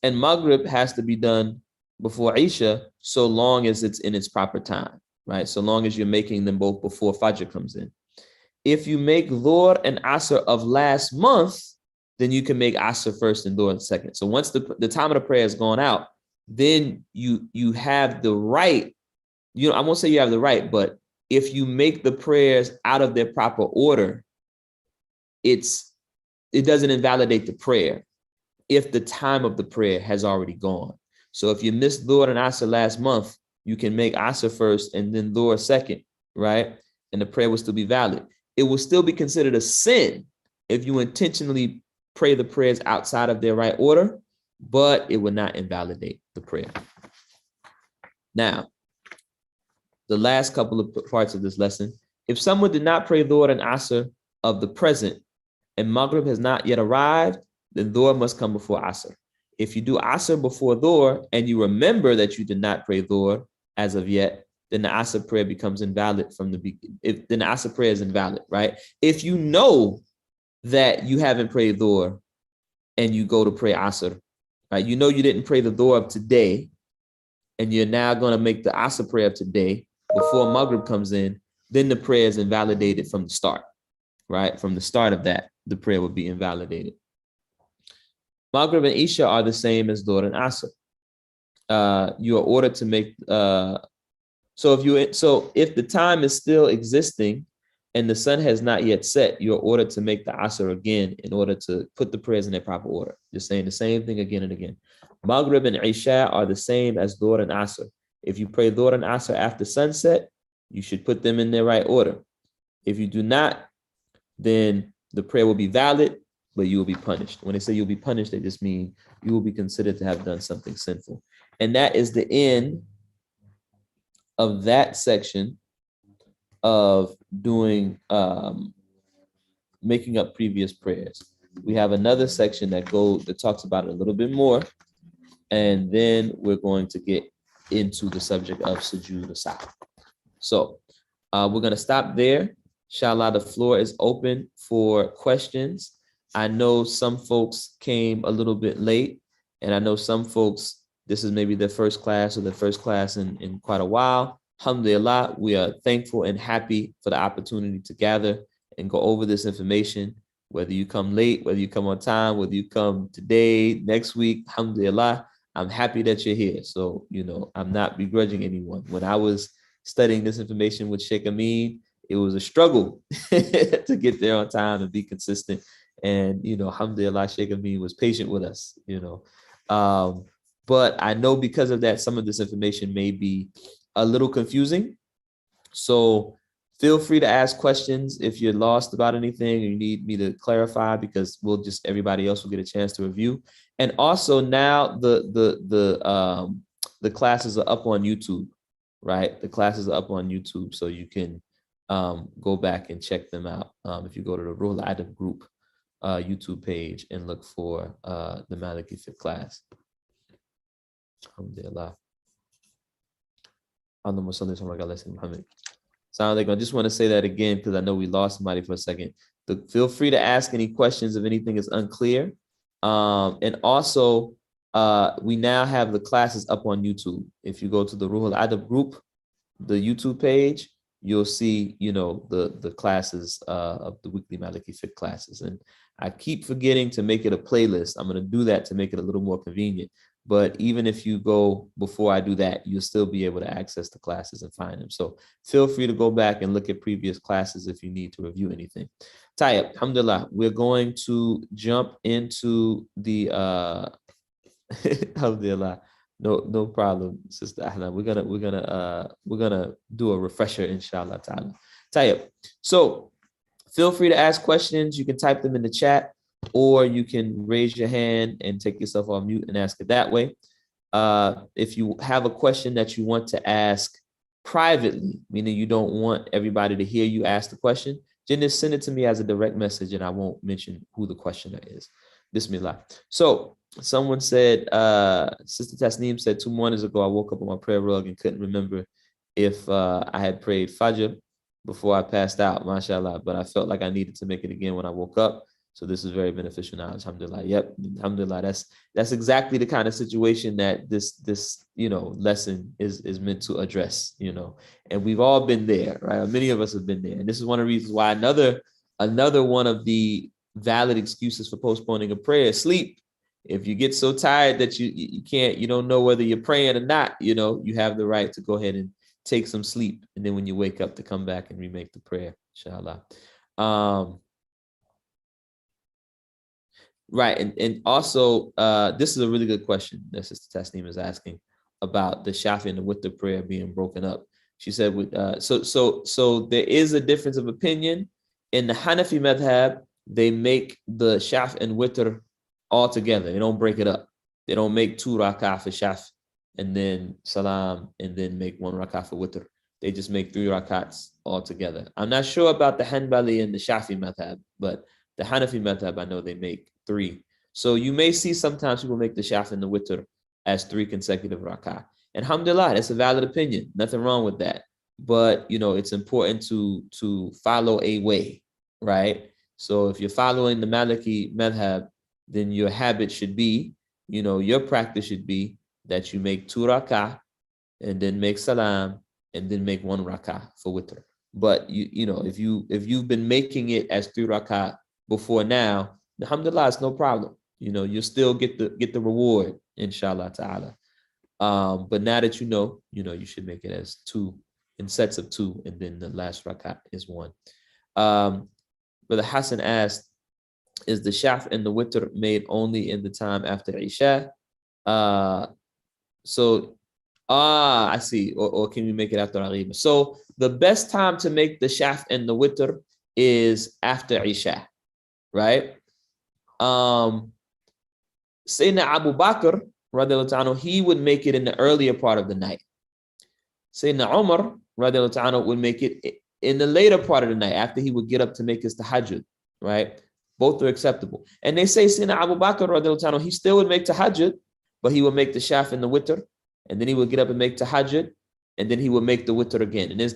Maghrib has to be done before Isha so long as it's in its proper time, right? So long as you're making them both before Fajr comes in. If you make Dhuhr and Asr of last month, then you can make Asr first and Dhuhr second. So once the time of the prayer has gone out, then you have the right, I won't say you have the right, but if you make the prayers out of their proper order, it doesn't invalidate the prayer if the time of the prayer has already gone. So if you missed Dhuhr and Asr last month, you can make Asr first and then Dhuhr second, right? And the prayer will still be valid. It will still be considered a sin if you intentionally pray the prayers outside of their right order, but it will not invalidate the prayer. Now, the last couple of parts of this lesson. If someone did not pray Dhuhr and Asr of the present and Maghrib has not yet arrived, then Dhuhr must come before Asr. If you do Asr before Dhuhr and you remember that you did not pray Dhuhr as of yet, then the Asr prayer becomes invalid from the beginning. Then the Asr prayer is invalid, right? If you know that you haven't prayed Dhuhr and you go to pray Asr, right? You know you didn't pray the Dhuhr of today and you're now going to make the Asr prayer of today before Maghrib comes in, then the prayer is invalidated from the start, right? From the start of that, the prayer would be invalidated. Maghrib and Isha are the same as Dhuhr and Asr. You are ordered to make, so if the time is still existing and the sun has not yet set, you are ordered to make the Asr again in order to put the prayers in their proper order. Just saying the same thing again and again. Maghrib and Isha are the same as Dhuhr and Asr. If you pray Dhuhr and Asr after sunset, you should put them in their right order. If you do not, then the prayer will be valid, but you will be punished. When they say you'll be punished, they just mean you will be considered to have done something sinful. And that is the end of that section of doing, making up previous prayers. We have another section that talks about it a little bit more. And then we're going to get into the subject of sujood al-sahw. So we're going to stop there. Inshallah, the floor is open for questions. I know some folks came a little bit late, and I know some folks, this is maybe their first class or their first class in quite a while. Alhamdulillah, we are thankful and happy for the opportunity to gather and go over this information, whether you come late, whether you come on time, whether you come today, next week, alhamdulillah, I'm happy that you're here. So, I'm not begrudging anyone. When I was studying this information with Sheikh Amin, it was a struggle to get there on time and be consistent. And, alhamdulillah, Sheikh Amin was patient with us, but I know because of that, some of this information may be a little confusing. So feel free to ask questions if you're lost about anything or you need me to clarify, because everybody else will get a chance to review. And also now the classes are up on YouTube, right? The classes are up on YouTube, so you can go back and check them out. If you go to the Ruhul Adab group YouTube page and look for the Maliki Fiqh class. Alhamdulillah. I just want to say that again because I know we lost somebody for a second. Feel free to ask any questions if anything is unclear. And also, we now have the classes up on YouTube. If you go to the Ruhul Adab group, the YouTube page, you'll see, the classes of the weekly Maliki Fiqh classes. And I keep forgetting to make it a playlist. I'm going to do that to make it a little more convenient. But even if you go before I do that, you'll still be able to access the classes and find them. So feel free to go back and look at previous classes if you need to review anything. Tayyib, alhamdulillah, we're going to jump into the alhamdulillah. No problem, Sister Ahlan. We're gonna do a refresher, inshallah ta'ala. Tayyib. So feel free to ask questions. You can type them in the chat, or you can raise your hand and take yourself off mute and ask it that way. If you have a question that you want to ask privately, meaning you don't want everybody to hear you ask the question, then just send it to me as a direct message and I won't mention who the questioner is. Bismillah. So someone said, Sister Tasneem said 2 mornings ago, I woke up on my prayer rug and couldn't remember if I had prayed Fajr before I passed out, mashallah, but I felt like I needed to make it again when I woke up. So this is very beneficial now, alhamdulillah. Yep, alhamdulillah. That's exactly the kind of situation that this lesson is meant to address, and we've all been there, right? Many of us have been there. And this is one of the reasons why another one of the valid excuses for postponing a prayer is sleep. If you get so tired that you don't know whether you're praying or not, you have the right to go ahead and take some sleep. And then when you wake up, to come back and remake the prayer, inshallah. Right. And also, this is a really good question that Sister Tasneem is asking about the Shafi and the Witr prayer being broken up. She said, so there is a difference of opinion. In the Hanafi madhab, they make the Shaf and Witr all together. They don't break it up. They don't make 2 rak'ah for Shaf and then Salam and then make 1 rak'ah for Witr. They just make 3 rak'ats all together. I'm not sure about the Hanbali and the Shafi madhab, but the Hanafi madhab, I know they make 3. So you may see sometimes people make the Shaf and the Witr as 3 consecutive rak'ah. And alhamdulillah, that's a valid opinion. Nothing wrong with that. But, it's important to follow a way, right? So if you're following the Maliki madhab, then your habit should be, your practice should be that you make 2 rak'ah and then make salam and then make 1 rak'ah for witr. But if you've been making it as 3 rak'ah before now, alhamdulillah, it's no problem. You still get the reward, inshallah ta'ala. But now that you should make it as 2 in sets of 2, and then the last rak'ah is 1. Brother Hassan asked, is the Shaf and the Witr made only in the time after Isha? I see. Or can we make it after Aghiba? So the best time to make the Shaf and the Witr is after Isha, right? Sayyidina Abu Bakr, radiallahu ta'ala, he would make it in the earlier part of the night. Sayyidina Umar, radiallahu ta'ala, would make it in the later part of the night after he would get up to make his tahajjud, right? Both are acceptable. And they say Sayyidina Abu Bakr, radiallahu ta'ala, he still would make tahajjud, but he would make the Shaf and the Witr, and then he would get up and make tahajjud, and then he would make the Witr again. And there's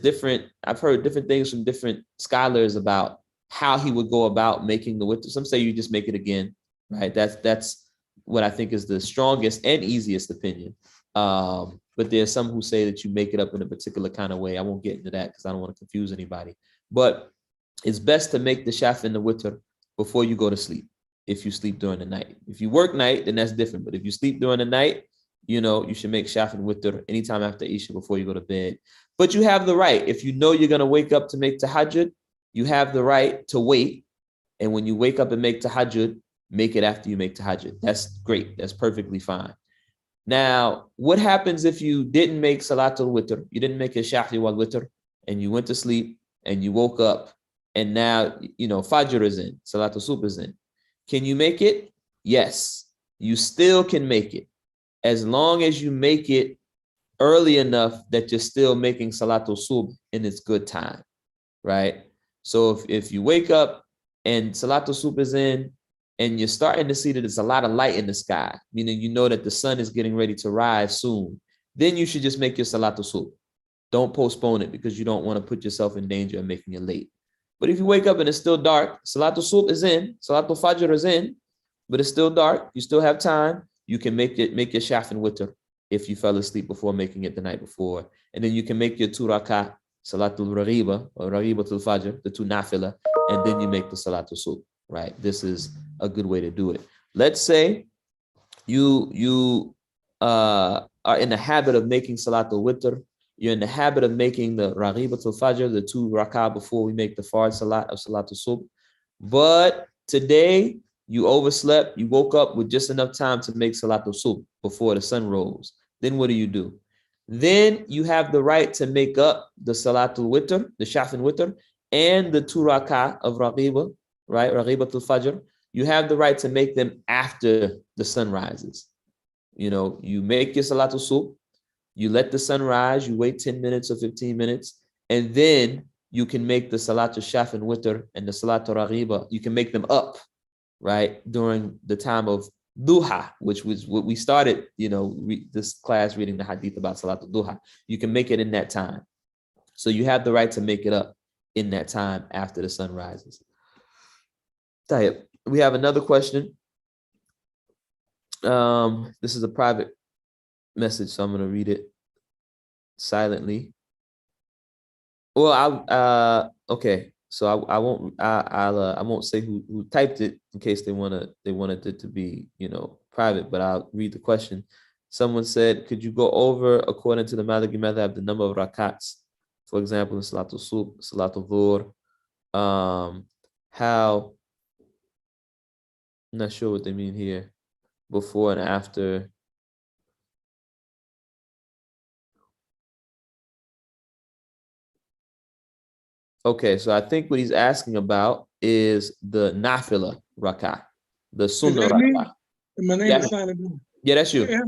I've heard different things from different scholars about how he would go about making the Witr. Some say you just make it again, right? That's what I think is the strongest and easiest opinion. But there's some who say that you make it up in a particular kind of way. I won't get into that because I don't want to confuse anybody. But it's best to make the Shaf and the Witr before you go to sleep, if you sleep during the night. If you work night, then that's different. But if you sleep during the night, you should make Shaf and Witr anytime after Isha before you go to bed. But you have the right, if you're going to wake up to make tahajjud, you have the right to wait. And when you wake up and make tahajjud, make it after you make tahajjud. That's great. That's perfectly fine. Now, what happens if you didn't make Salatul Witr, you didn't make a Shafi wal Witr, and you went to sleep and you woke up and now, Fajr is in, Salatul Subh is in. Can you make it? Yes, you still can make it. As long as you make it early enough that you're still making Salatul Subh in its good time. right? So if you wake up and Salatul Subh is in, and you're starting to see that there's a lot of light in the sky, meaning you know that the sun is getting ready to rise soon, then you should just make your Salatul Subh. Don't postpone it because you don't want to put yourself in danger of making it late. But if you wake up and it's still dark, Salatul Subh is in, Salatul Fajr is in, but it's still dark, you still have time, you can make your Shaf and Witr if you fell asleep before making it the night before. And then you can make your 2 rakat, Salatul Raghiba or Raghibatul Fajr, the 2 nafila, and then you make the Salatul Subh, right? This is a good way to do it. Let's say you are in the habit of making Salatul Witr. You're in the habit of making the Raghibatul Fajr, the 2 rakah before we make the Fard Salat of Salatul Subh. But today you overslept, you woke up with just enough time to make Salatul Subh before the sun rose. Then what do? Then you have the right to make up the Salatul Witr, the Shaf and Witr, and the 2 rakah of Raghiba, right? Raghibatul Fajr. You have the right to make them after the sun rises. You know, you make your Salatul Subh, you let the sun rise, you wait 10 minutes or 15 minutes, and then you can make the Salatul Shaf and Witr and the Salatul Raghiba. You can make them up, right, during the time of Duha, which was what we started, this class reading the hadith about Salatul Duha. You can make it in that time. So you have the right to make it up in that time after the sun rises. We have another question. This is a private message, so I'm going to read it silently. Well, okay. So I won't say who typed it in case they wanted it to be, private, but I'll read the question. Someone said, could you go over, according to the Maliki madhab, the number of rakats, for example, in Salatul Subh, Salatul Dhuhr, how, I'm not sure what they mean here, before and after. Okay, so I think what he's asking about is the nafila rakah, the sunnah rakah. My name is Simon. Yeah, that's you. Yeah,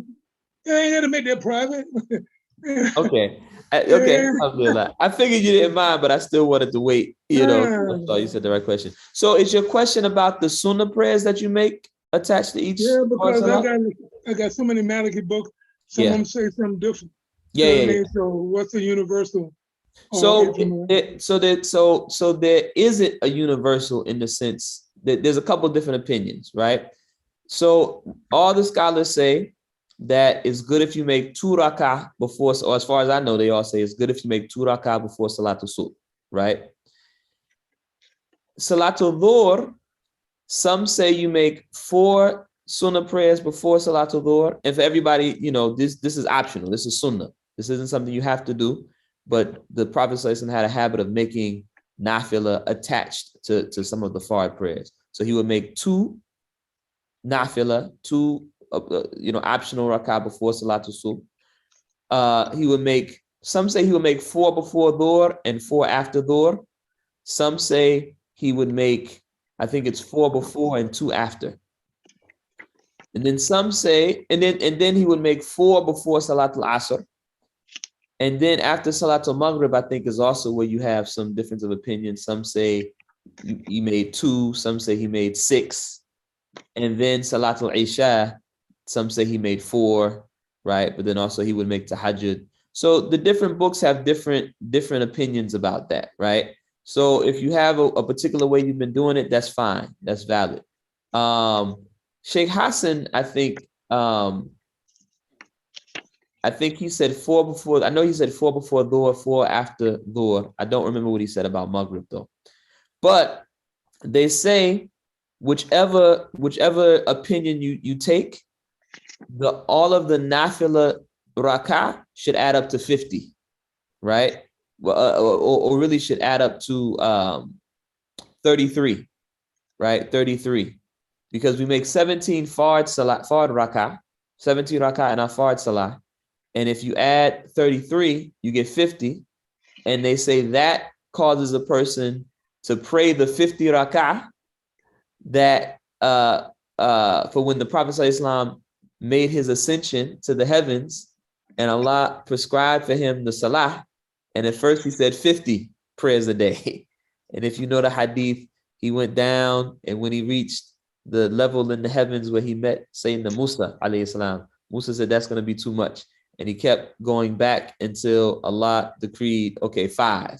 I ain't got to make that private. Okay. Alhamdulillah. I figured you didn't mind, but I still wanted to wait. I thought you said the right question. So is your question about the sunnah prayers that you make attached to each? Yeah, because I got so many Maliki books. Some of them say something different. Yeah. So what's the universal? So there isn't a universal in the sense that there's a couple of different opinions, right? So all the scholars say that it's good if you make 2 rakah before, or as far as I know, they all say it's good if you make 2 rakah before Salatul Subh, right? Salatul Dhuhr, some say you make 4 sunnah prayers before Salatul Dhuhr. And for everybody, this is optional. This is sunnah. This isn't something you have to do. But the Prophet ﷺ had a habit of making nafila attached to some of the fard prayers. So he would make 2 nafila, 2 optional rakah before Salatul Subh. Some say he would make 4 before Dhuhr and 4 after Dhuhr. Some say he would make, I think it's 4 before and 2 after. And then some say, and then he would make 4 before Salatul Asr. And then after Salatul Maghrib, I think is also where you have some difference of opinion. Some say he made 2, some say he made 6. And then Salatul Isha, some say he made 4, right? But then also he would make Tahajjud. So the different books have different opinions about that, right? So if you have a particular way you've been doing it, that's fine. That's valid. Sheikh Hassan, I think he said 4 before. I know he said 4 before Dhuhr, 4 after Dhuhr. I don't remember what he said about Maghrib though. But they say whichever opinion you take, all of the nafila rakah should add up to 50, right? Or really should add up to 33, right? 33, because we make 17 fard rakah, 17 rakah in our fard salah. And if you add 33, you get 50. And they say that causes a person to pray the 50 rak'ah that for when the Prophet ﷺ made his ascension to the heavens and Allah prescribed for him the salah. And at first he said 50 prayers a day. And if you know the hadith, he went down, and when he reached the level in the heavens where he met Sayyidina Musa alayhi salam, Musa said that's going to be too much. And he kept going back until Allah decreed, okay, 5.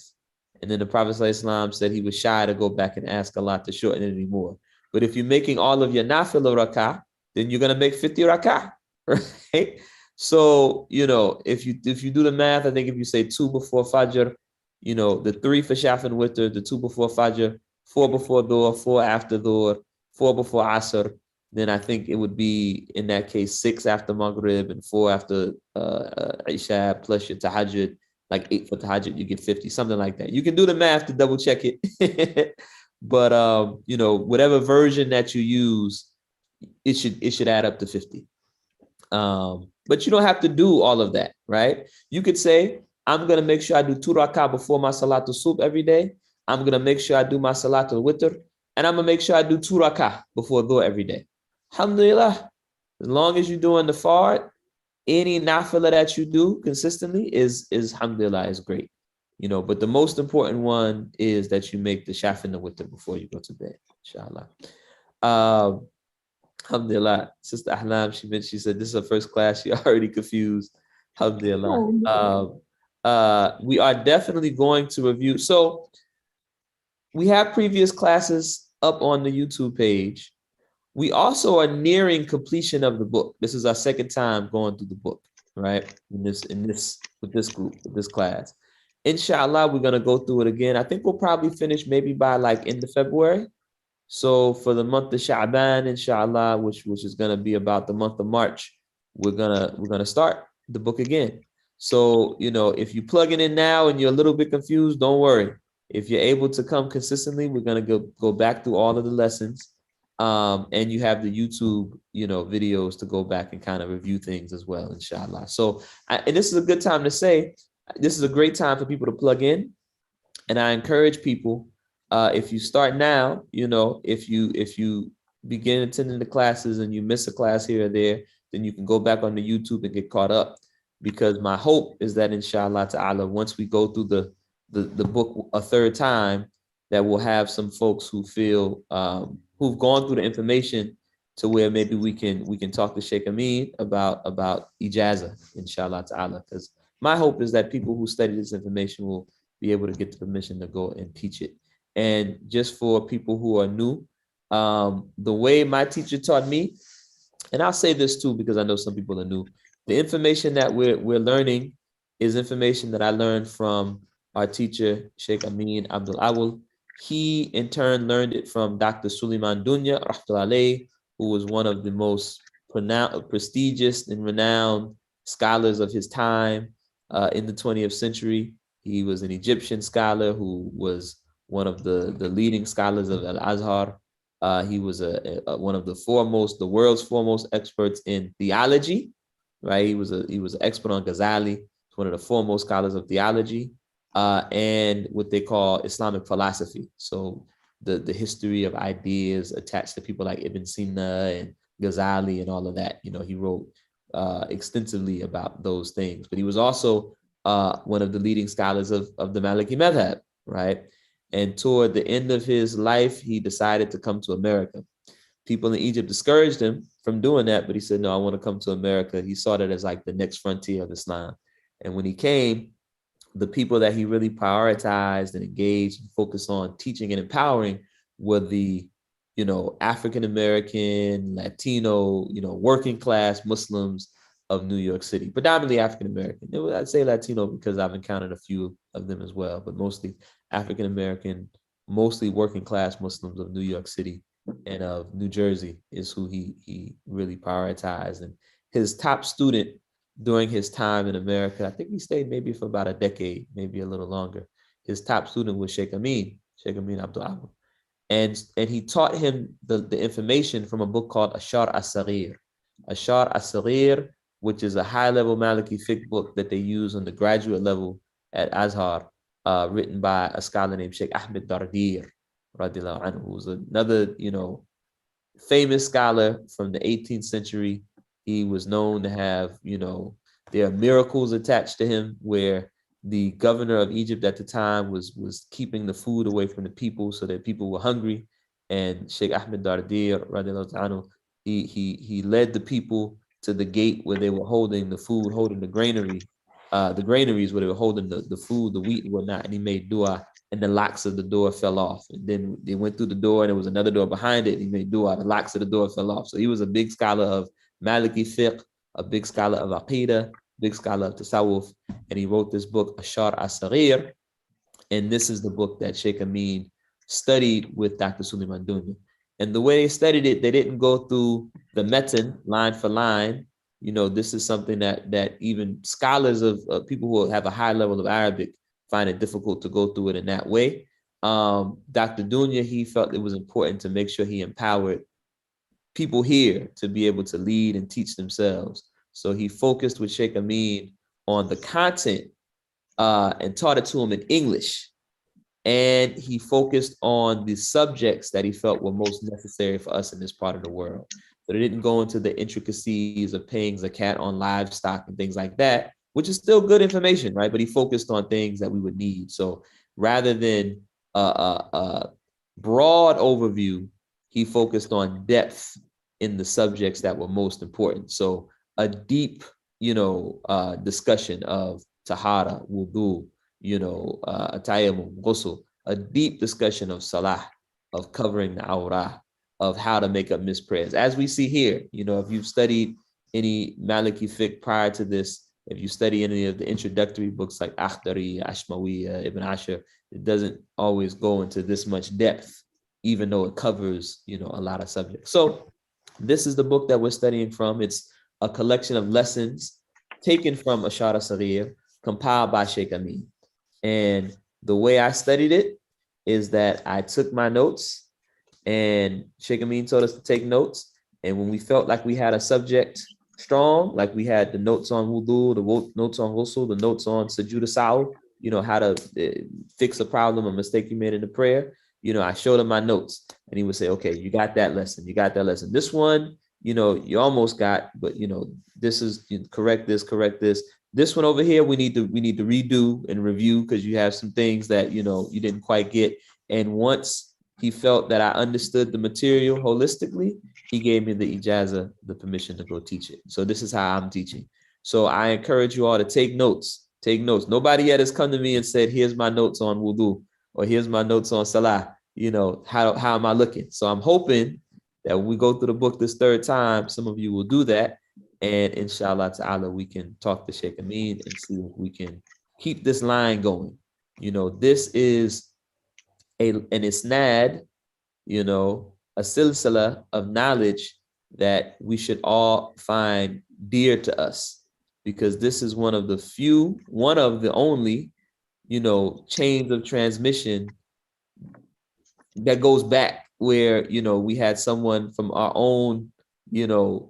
And then the Prophet ﷺ said he was shy to go back and ask Allah to shorten it anymore. But if you're making all of your nafila rakah, then you're going to make 50 rakah, right? So, if you do the math, I think if you say 2 before Fajr, the 3 for Shaf and Witr, the 2 before Fajr, 4 before Dhuhr, 4 after Dhuhr, 4 before Asr, then I think it would be, in that case, 6 after Maghrib and 4 after Isha, plus your Tahajjud, like 8 for Tahajjud, you get 50, something like that. You can do the math to double check it. But, whatever version that you use, it should add up to 50. But you don't have to do all of that, right? You could say, I'm going to make sure I do 2 rakah before my Salatul Subh every day. I'm going to make sure I do my Salatul Witr. And I'm going to make sure I do 2 rakah before Dhuhr every day. Alhamdulillah. As long as you're doing the fard, any nafila that you do consistently is alhamdulillah, is great. But the most important one is that you make the shaf and the witr before you go to bed, inshallah. Alhamdulillah. Sister Ahlam, she said this is her first class. She already confused. Alhamdulillah. We are definitely going to review. So we have previous classes up on the YouTube page. We also are nearing completion of the book. This is our second time going through the book, right? With this group, with this class. Inshallah, we're gonna go through it again. I think we'll probably finish maybe by like end of February. So for the month of Sha'ban, inshallah, which is gonna be about the month of March, we're gonna start the book again. So if you plug it in now and you're a little bit confused, don't worry. If you're able to come consistently, we're gonna go back through all of the lessons. And you have the YouTube, videos to go back and kind of review things as well, inshallah. So, and this is a good time to say, this is a great time for people to plug in. And I encourage people, if you start now, if you begin attending the classes and you miss a class here or there, then you can go back on the YouTube and get caught up. Because my hope is that, inshallah ta'ala, once we go through the book a third time, that we'll have some folks who feel who've gone through the information to where maybe we can talk to Sheikh Amin about ijaza, inshallah ta'ala. Because my hope is that people who study this information will be able to get the permission to go and teach it. And just for people who are new, the way my teacher taught me, and I'll say this too because I know some people are new, the information that we're learning is information that I learned from our teacher, Sheikh Amin Abdul Awal. He, in turn, learned it from Dr. Suleiman Dunya, rahmatullahi, who was one of the most prestigious and renowned scholars of his time in the 20th century. He was an Egyptian scholar who was one of the leading scholars of Al-Azhar. He was one of the world's foremost experts in theology, right? He was an expert on Ghazali, one of the foremost scholars of theology. And what they call Islamic philosophy. So the history of ideas attached to people like Ibn Sina and Ghazali and all of that. He wrote extensively about those things. But he was also one of the leading scholars of the Maliki madhab, right? And toward the end of his life, he decided to come to America. People in Egypt discouraged him from doing that, but he said, no, I want to come to America. He saw that as like the next frontier of Islam. And when he came, the people that he really prioritized and engaged and focused on teaching and empowering were the, African-American, Latino, working class Muslims of New York City, predominantly African-American. I'd say Latino because I've encountered a few of them as well, but mostly African-American, mostly working class Muslims of New York City and of New Jersey is who he really prioritized. And his top student during his time in America, I think he stayed maybe for about a decade, maybe a little longer. His top student was Sheikh Amin Abdul Awal. And he taught him the information from a book called Ashar as-Saghir. Ashar as-Saghir, which is a high-level Maliki Fiqh book that they use on the graduate level at Azhar, written by a scholar named Sheikh Ahmed Dardir, radiallahu anhu, who's another, famous scholar from the 18th century. He was known to have, there are miracles attached to him where, the governor of Egypt at the time was keeping the food away from the people so that people were hungry. And Sheikh Ahmed Dardir, radiallahu anhu, he led the people to the gate where they were holding the food, holding the granaries where they were holding the food, the wheat and whatnot, and he made dua, and the locks of the door fell off. And then they went through the door, and there was another door behind it, and he made dua, the locks of the door fell off. So he was a big scholar of Maliki Fiqh, a big scholar of Aqidah, big scholar of Tasawwuf, and he wrote this book, Ashar as-Saghir, and this is the book that Sheikh Amin studied with Dr. Suleiman Dunya. And the way they studied it, they didn't go through the metan line for line. You know, this is something that even scholars of people who have a high level of Arabic find it difficult to go through it in that way. Dr. Dunya, he felt it was important to make sure he empowered people here to be able to lead and teach themselves. So he focused with Sheikh Amin on the content and taught it to him in English. And he focused on the subjects that he felt were most necessary for us in this part of the world. So they didn't go into the intricacies of paying zakat on livestock and things like that, which is still good information, right? But he focused on things that we would need. So rather than a broad overview, he focused on depth in the subjects that were most important. So a deep, discussion of tahara, wudu, tayammum, ghusl, a deep discussion of salah, of covering the awrah, of how to make up missed prayers. As we see here, if you've studied any Maliki fiqh prior to this, if you study any of the introductory books like Akhdari, Ashmawiya, Ibn Ashur, it doesn't always go into this much depth, even though it covers, a lot of subjects. So this is the book that we're studying from. It's a collection of lessons taken from Ashar as-Saghir, compiled by Sheikh Amin. And the way I studied it is that I took my notes, and Sheikh Amin told us to take notes. And when we felt like we had a subject strong, like we had the notes on wudu, the notes on ghusl, the notes on sujood saw, how to fix a problem, a mistake you made in the prayer, I showed him my notes, and he would say, okay, you got that lesson. You got that lesson. This one, you almost got, but this is correct this. This one over here, we need to redo and review because you have some things that, you didn't quite get. And once he felt that I understood the material holistically, he gave me the ijazah, the permission to go teach it. So this is how I'm teaching. So I encourage you all to take notes. Take notes. Nobody yet has come to me and said, here's my notes on wudu, or here's my notes on salah. How am I looking? So I'm hoping that when we go through the book this third time, some of you will do that. And inshallah ta'ala, we can talk to Sheikh Amin and see if we can keep this line going. This is an isnad, a silsila of knowledge that we should all find dear to us, because this is one of the only, chains of transmission that goes back where, we had someone from our own,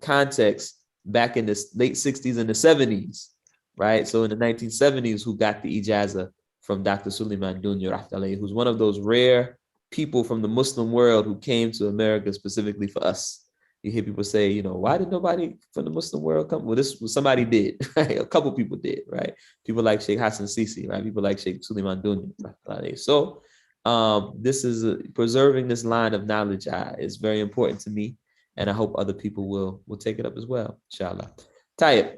context back in the late 60s and the 70s, right? So in the 1970s, who got the ijazah from Dr. Suleiman Dunya, who's one of those rare people from the Muslim world who came to America specifically for us. You hear people say, why did nobody from the Muslim world come? Well, somebody did, right? A couple people did, right? People like Sheikh Hassan Sisi, right? People like Sheikh Suleiman Dunya. So this is preserving this line of knowledge is very important to me. And I hope other people will take it up as well, inshallah. Tayyib.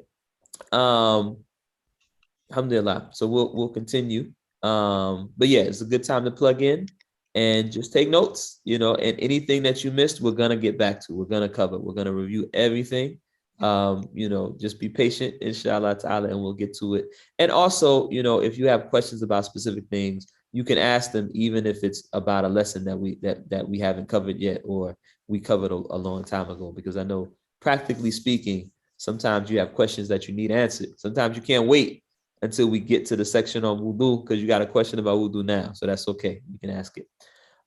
Alhamdulillah. So we'll continue. But yeah, it's a good time to plug in and just take notes, and anything that you missed, we're gonna get back to. We're gonna cover. We're gonna review everything. Just be patient, inshallah ta'ala, and we'll get to it. And also, if you have questions about specific things, you can ask them, even if it's about a lesson that we haven't covered yet, or we covered a long time ago, because I know, practically speaking, sometimes you have questions that you need answered. Sometimes you can't wait until we get to the section on wudu because you got a question about wudu now. So that's okay. You can ask it.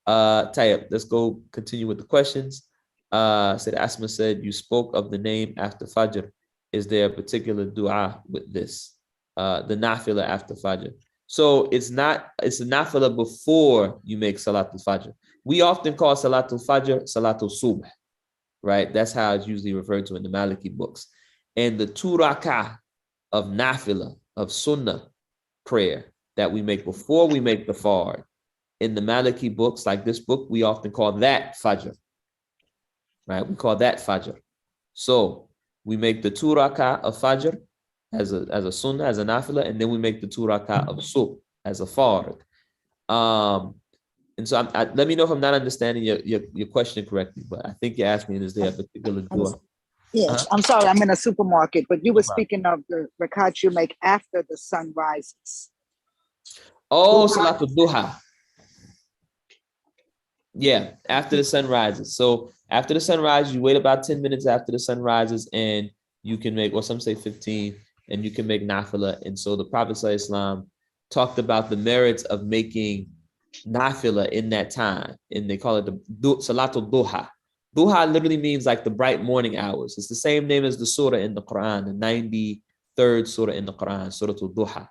Tayyip, let's go continue with the questions. Said Asma said, you spoke of the name after Fajr. Is there a particular dua with this? The nafila after Fajr. So it's a nafila before you make Salatul Fajr. We often call Salatul Fajr Salatul Subh, right? That's how it's usually referred to in the Maliki books. And the 2 rak'ah of nafila, of sunnah, prayer that we make before we make the fard. In the Maliki books, like this book, we often call that Fajr, right? We call that Fajr. So we make the 2 rak'ah of Fajr as a sunnah, as a nafila, and then we make the 2 rak'ah of subh as a fard. And so let me know if I'm not understanding your question correctly, but I think you asked me, is there a particular dua? Yes, I'm sorry, I'm in a supermarket, but you were speaking of the rakat you make after the sun rises. Oh, Salatul Duha. Yeah, after the sun rises. So after the sun rises, you wait about 10 minutes after the sun rises, and you can make, or some say 15, and you can make nafila. And so the Prophet ﷺ talked about the merits of making nafila in that time, and they call it the Salatul Duha. Duha literally means like the bright morning hours. It's the same name as the surah in the Quran, the 93rd surah in the Quran, Surah Al-Duha.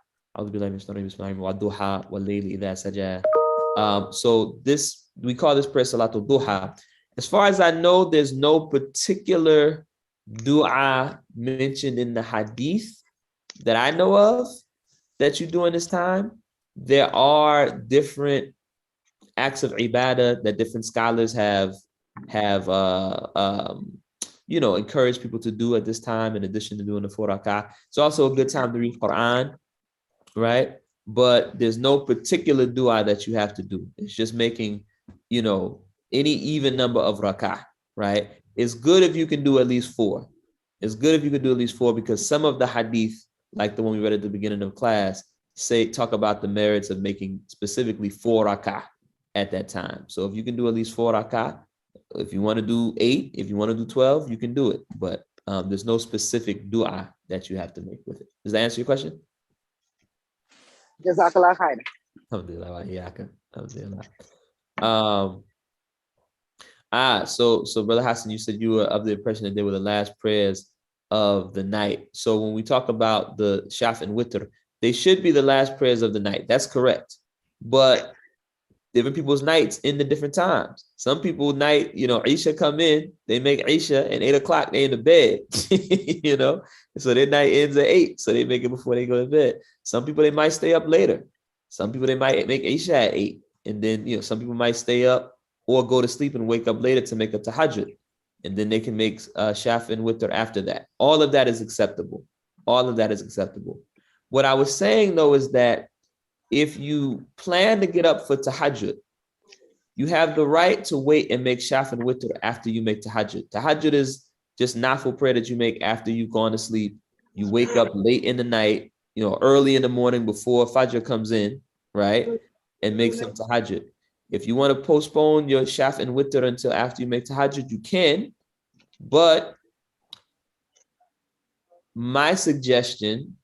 So this, we call this prayer Salatul Duha. As far as I know, there's no particular dua mentioned in the hadith that I know of that you do in this time. There are different acts of ibadah that different scholars have encouraged people to do at this time, in addition to doing the 4 rak'ah. It's also a good time to read Quran, right? But there's no particular dua that you have to do. It's just making, any even number of rak'ah, right? It's good if you can do at least 4. It's good if you can do at least 4, because some of the hadith, like the one we read at the beginning of class, talk about the merits of making specifically 4 rak'ah at that time. So if you can do at least 4 rak'ah, if you want to do 8, if you want to do 12, you can do it. But there's no specific dua that you have to make with it. Does that answer your question? Jazakallah khair. So Brother Hassan, you said you were of the impression that they were the last prayers of the night. So when we talk about the Shaf and Witr, they should be the last prayers of the night. That's correct. But different people's nights in the different times. Some people night, Isha come in, they make Isha, and 8 o'clock they in the bed, so their night ends at 8, so they make it before they go to bed. Some people, they might stay up later. Some people, they might make Isha at 8, and then, some people might stay up or go to sleep and wake up later to make a tahajjud, and then they can make Shaf and Witr after that. All of that is acceptable. All of that is acceptable. What I was saying, though, is that if you plan to get up for tahajjud, you have the right to wait and make Shaf and Witr after you make tahajjud. Tahajjud is just nafil prayer that you make after you've gone to sleep. You wake up late in the night, early in the morning before Fajr comes in, right? And make some tahajjud. If you want to postpone your Shaf and Witr until after you make tahajjud, you can. But my suggestion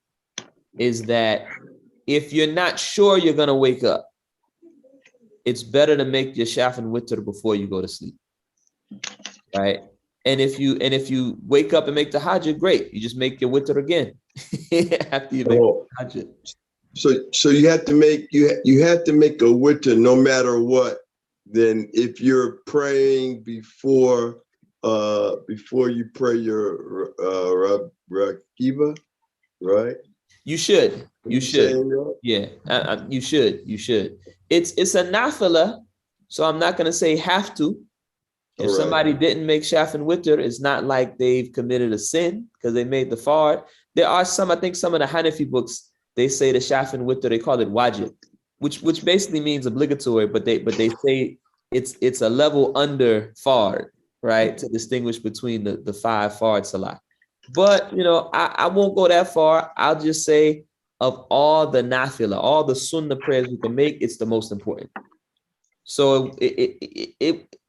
is that if you're not sure you're going to wake up, it's better to make your Shaf and Witr before you go to sleep, right? And if you wake up and make the tahajjud, great. You just make your Witr again after you make the tahajjud. So you have to make you have to make a Witr no matter what. Then if you're praying before you pray your Rakiba, right? You should. Yeah, you should. It's a nafila, so I'm not gonna say have to. If somebody didn't make Shaf and Witr, it's not like they've committed a sin because they made the fard. There are some, I think some of the Hanafi books, they say the Shaf and Witr, they call it wajib, which basically means obligatory, but they say it's a level under fard, right? To distinguish between the 5 fard salah. But I won't go that far. I'll just say of all the nafila, all the sunnah prayers we can make, it's the most important. So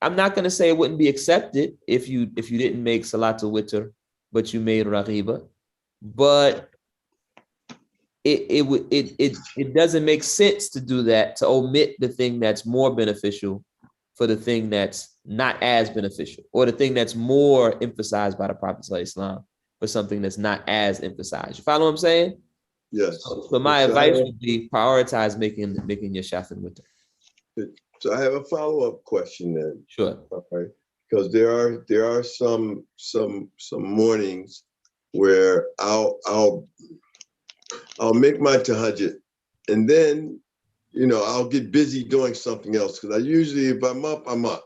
I'm not going to say it wouldn't be accepted if you didn't make Salatul Witr, but you made Raghiba. But it doesn't make sense to do that, to omit the thing that's more beneficial for the thing that's not as beneficial, or the thing that's more emphasized by the Prophet ﷺ for something that's not as emphasized. You follow what I'm saying? Yes. So my advice would be prioritize making your Shaf and Witr. So I have a follow-up question then. Sure. Okay. Because there are some mornings where I'll make my tahajjud and then, you know, I'll get busy doing something else because I usually, if I'm up, I'm up.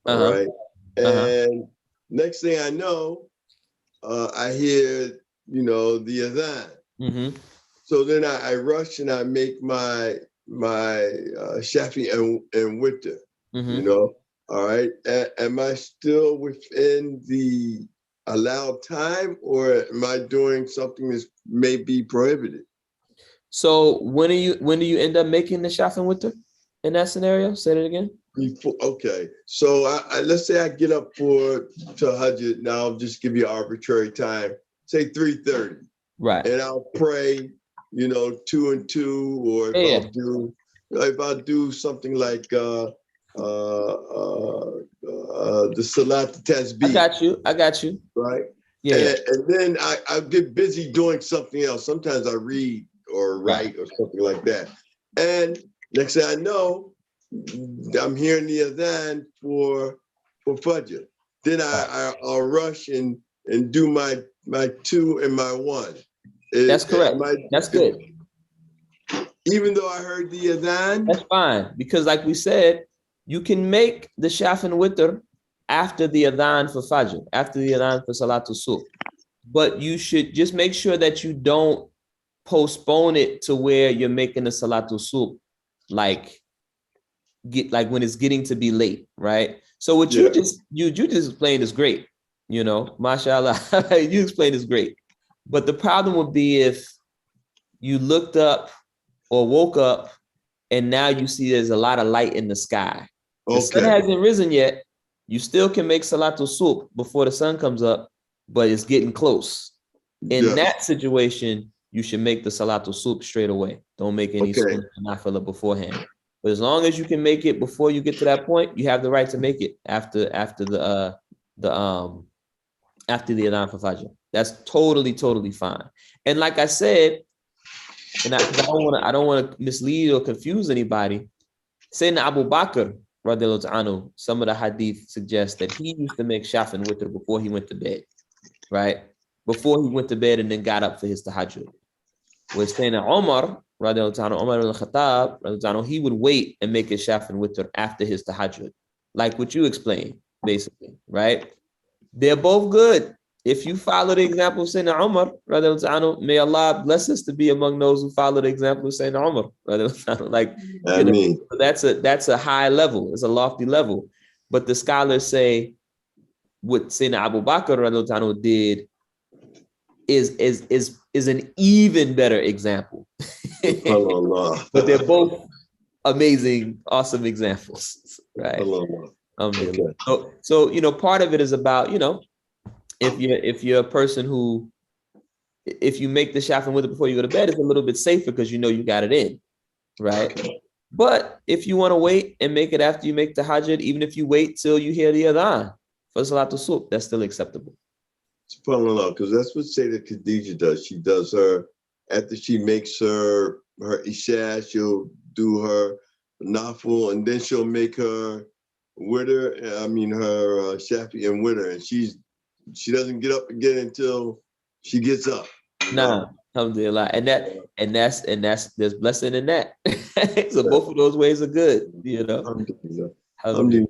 All right. And next thing I know, I hear, you know, the adhan. So then I rush and I make my shafi and witr, you know. All right. Am I still within the allowed time, or am I doing something that may be prohibited? So when do you end up making the shafi and witr in that scenario? Say it again. Okay, so I let's say I get up for tahajjud. Now I'll just give you an arbitrary time, say 3:30, right? And I'll pray, you know, 2 and 2, or if I'll do something like the salat tasbih. I got you. Right. Yeah. And then I get busy doing something else. Sometimes I read or write or something like that. And next thing I know, I'm hearing the adhan for Fajr. Then I'll rush and do my 2 and my 1. That's correct. That's good. Even though I heard the adhan? That's fine, because like we said, you can make the shaf and witr after the adhan for Fajr, after the adhan for Salatul Subh. But you should just make sure that you don't postpone it to where you're making the Salatul Subh like when it's getting to be late, right? So what you just explained is great, you know, mashallah. You explained is great. But the problem would be if you looked up or woke up and now you see there's a lot of light in the sky. The sun hasn't risen yet. You still can make Salatul Subh before the sun comes up, but it's getting close. In that situation, you should make the Salatul Subh straight away. Don't make any nafila beforehand. But as long as you can make it before you get to that point, you have the right to make it after the adhan for Fajr. That's totally fine. And like I said, and I don't want to mislead or confuse anybody. Sayyidina Abu Bakr, radiallahu anhu, some of the hadith suggest that he used to make shaf and witr before he went to bed, right? Before he went to bed and then got up for his tahajjud. With Sayyidina Umar, radiallahu anhu, Umar al-Khattab, radiallahu anhu, he would wait and make his shaf and witr after his tahajjud, like what you explained, basically, right? They're both good. If you follow the example of Sayyidina Umar, radiallahu anhu, may Allah bless us to be among those who follow the example of Sayyidina Umar, radiallahu anhu. Like, you know, that's a high level, it's a lofty level. But the scholars say what Sayyidina Abu Bakr radiallahu anhu did is an even better example. But they're both amazing, awesome examples, right? So you know, part of it is about, you know, if you're a person who, if you make the shaf and witr before you go to bed, it's a little bit safer because you know you got it in, right? But if you want to wait and make it after you make the tahajjud, even if you wait till you hear the adhan for Salatul Subh, that's still acceptable. SubhanAllah, because that's what Sayyidah Khadija does. She does her, after she makes her isha, she'll do her nafil, and then she'll make her witr, her shafi and witr, and she doesn't get up again until she gets up. Nah, alhamdulillah. And that's there's blessing in that. So both of those ways are good, you know. Alhamdulillah.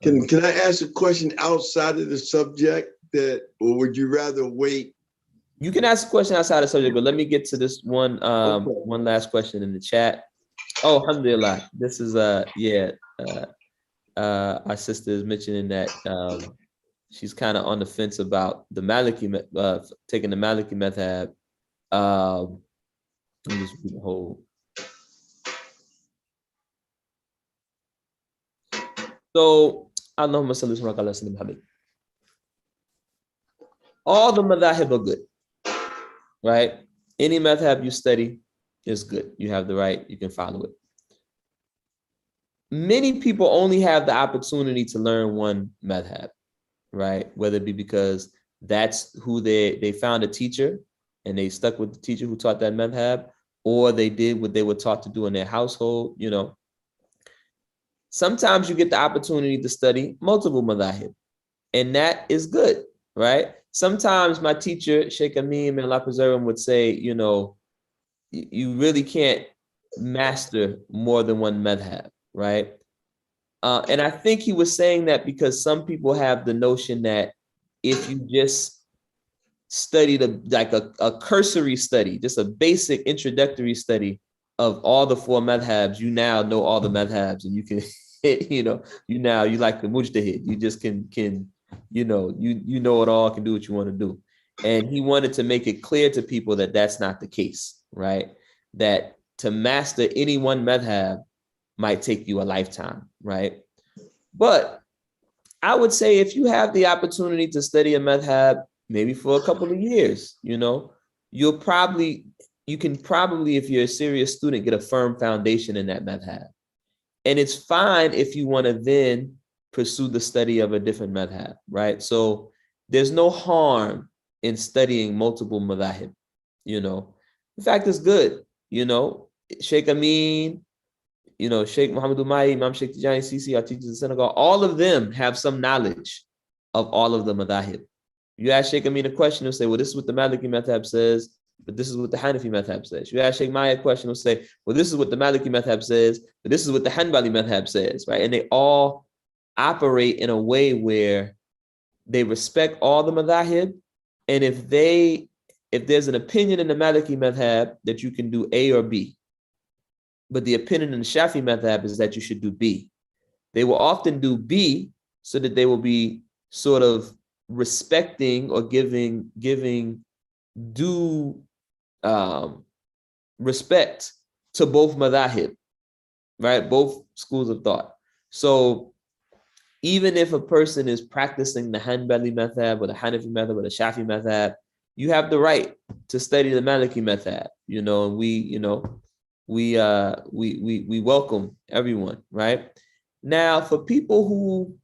Can I ask a question outside of the subject, or would you rather wait? You can ask a question outside the subject, but let me get to this one one last question in the chat. Oh, alhamdulillah. This is our sister is mentioning that she's kind of on the fence about the Maliki, taking the Maliki madhab. Let me just read the whole. So, Allahumma salli ala sayyidina Muhammad. All the madhahib are good, right? Any madhab you study is good. You have the right, you can follow it. Many people only have the opportunity to learn one madhab, right? Whether it be because that's who they found a teacher and they stuck with the teacher who taught that madhab, or they did what they were taught to do in their household, you know. Sometimes you get the opportunity to study multiple madhahib, and that is good, right? Sometimes my teacher, Sheikh Amin, may Allah preserve him, would say, you know, you really can't master more than one madhab, right? And I think he was saying that because some people have the notion that if you just study a cursory study, just a basic introductory study of all the four madhabs, you now know all the madhabs, and you can, you like the mujtahid. You just can you know it all, can do what you want to do. And he wanted to make it clear to people that that's not the case, right? That to master any one madhab might take you a lifetime, right? But I would say if you have the opportunity to study a madhab, maybe for a couple of years, you can probably, if you're a serious student, get a firm foundation in that madhab. And it's fine if you want to then pursue the study of a different madhab, right? So there's no harm in studying multiple madhab, In fact, it's good, Sheikh Amin, Sheikh Muhammad Umayy, Imam Sheikh Tijani Sisi, our teachers in Senegal, all of them have some knowledge of all of the madhahib. You ask Sheikh Amin a question, he'll say, well, this is what the Maliki madhab says, but this is what the Hanafi madhab says. You ask Sheikh Maya a question, he'll say, well, this is what the Maliki madhab says, but this is what the Hanbali madhab says, right? And they all operate in a way where they respect all the madhahib, and if there's an opinion in the Maliki madhab that you can do A or B, but the opinion in the Shafi madhab is that you should do B, they will often do B so that they will be sort of respecting or giving due respect to both madhahib, right? Both schools of thought. So even if a person is practicing the Hanbali madhab or the Hanafi madhab or the Shafi madhab, you have the right to study the Maliki madhab, and we welcome everyone, right? Now, for people who,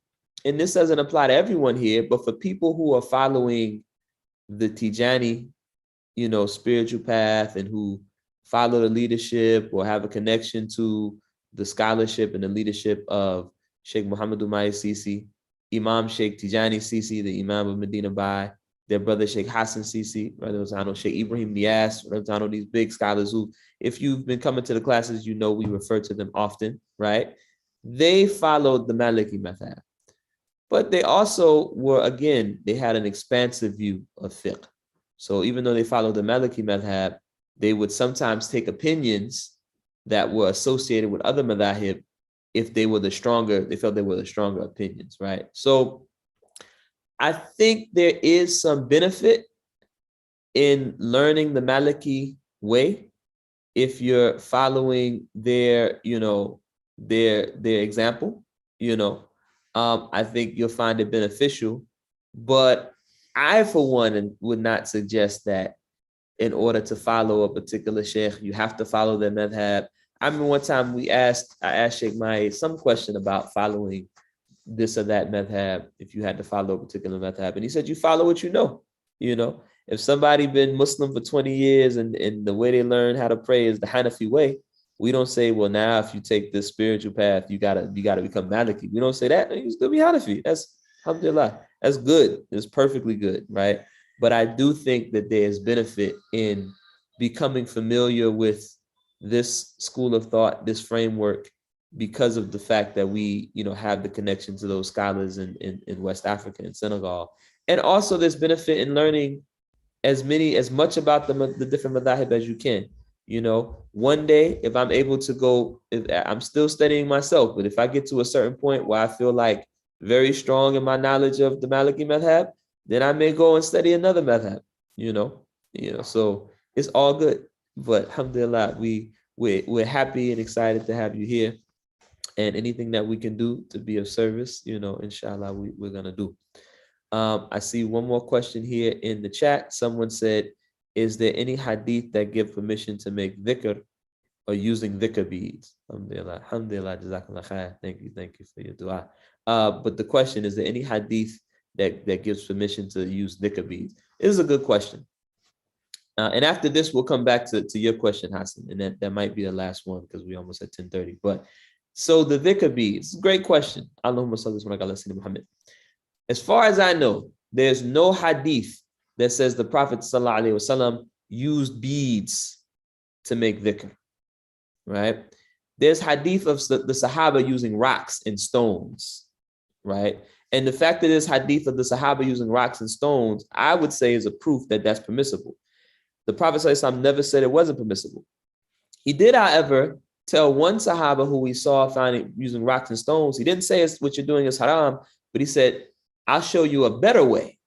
and this doesn't apply to everyone here, but for people who are following the Tijani, spiritual path, and who follow the leadership or have a connection to the scholarship and the leadership of Sheikh Muhammad Umayy Sisi, Imam Sheikh Tijani Sisi, the Imam of Medina Bai, their brother Sheikh Hassan Sisi, Sheikh Ibrahim Niyas, these big scholars who, if you've been coming to the classes, we refer to them often, right? They followed the Maliki madhab. But they also they had an expansive view of fiqh. So even though they followed the Maliki madhab, they would sometimes take opinions that were associated with other madhahib if they felt they were the stronger opinions, right? So I think there is some benefit in learning the Maliki way if you're following their example, I think you'll find it beneficial. But I, for one, would not suggest that in order to follow a particular sheikh, you have to follow their madhab. I remember one time I asked Sheikh Mai some question about following this or that madhab, if you had to follow a particular madhab. And he said, you follow what you know. If somebody been Muslim for 20 years and the way they learn how to pray is the Hanafi way, we don't say, well, now if you take this spiritual path, you gotta become Maliki. We don't say that. You still be Hanafi. That's alhamdulillah. That's good. It's perfectly good, right? But I do think that there's benefit in becoming familiar with this school of thought, this framework, because of the fact that we, have the connection to those scholars in West Africa and Senegal. And also there's benefit in learning as much about the different madhahib as you can. One day, if I'm able to go, I'm still studying myself, but if I get to a certain point where I feel like very strong in my knowledge of the Maliki madhab, then I may go and study another madhab, so it's all good. But alhamdulillah, we're happy and excited to have you here, and anything that we can do to be of service, inshallah, we're gonna do. I see one more question here in the chat. Someone said, is there any hadith that give permission to make dhikr or using dhikr beads? Alhamdulillah, jazakallah khair. Thank you for your dua. But the question is, there any hadith that gives permission to use dhikr beads? This is a good question. And after this, we'll come back to your question, Hassan, and that might be the last one because we almost at 10:30. But so the dhikr beads, great question. Allahumma salli wa ala sayyidina Muhammad. As far as I know, there's no hadith that says the Prophet ﷺ used beads to make dhikr. right? There's hadith of the Sahaba using rocks and stones, right? And the fact that there's hadith of the Sahaba using rocks and stones, I would say is a proof that that's permissible. The Prophet ﷺ never said it wasn't permissible. He did, however, tell one Sahaba who we saw finding using rocks and stones, he didn't say what you're doing is haram, but he said, I'll show you a better way.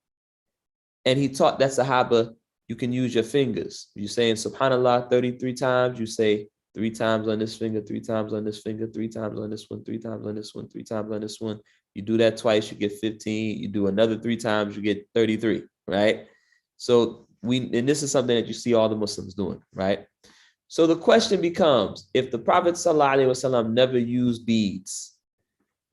And he taught that Sahaba, you can use your fingers. You're saying subhanallah 33 times, you say 3 times on this finger, 3 times on this finger, 3 times on this one, 3 times on this one, 3 times on this one. You do that twice, you get 15. You do another 3 times, you get 33, right? So and this is something that you see all the Muslims doing, right? So the question becomes, if the Prophet ﷺ never used beads,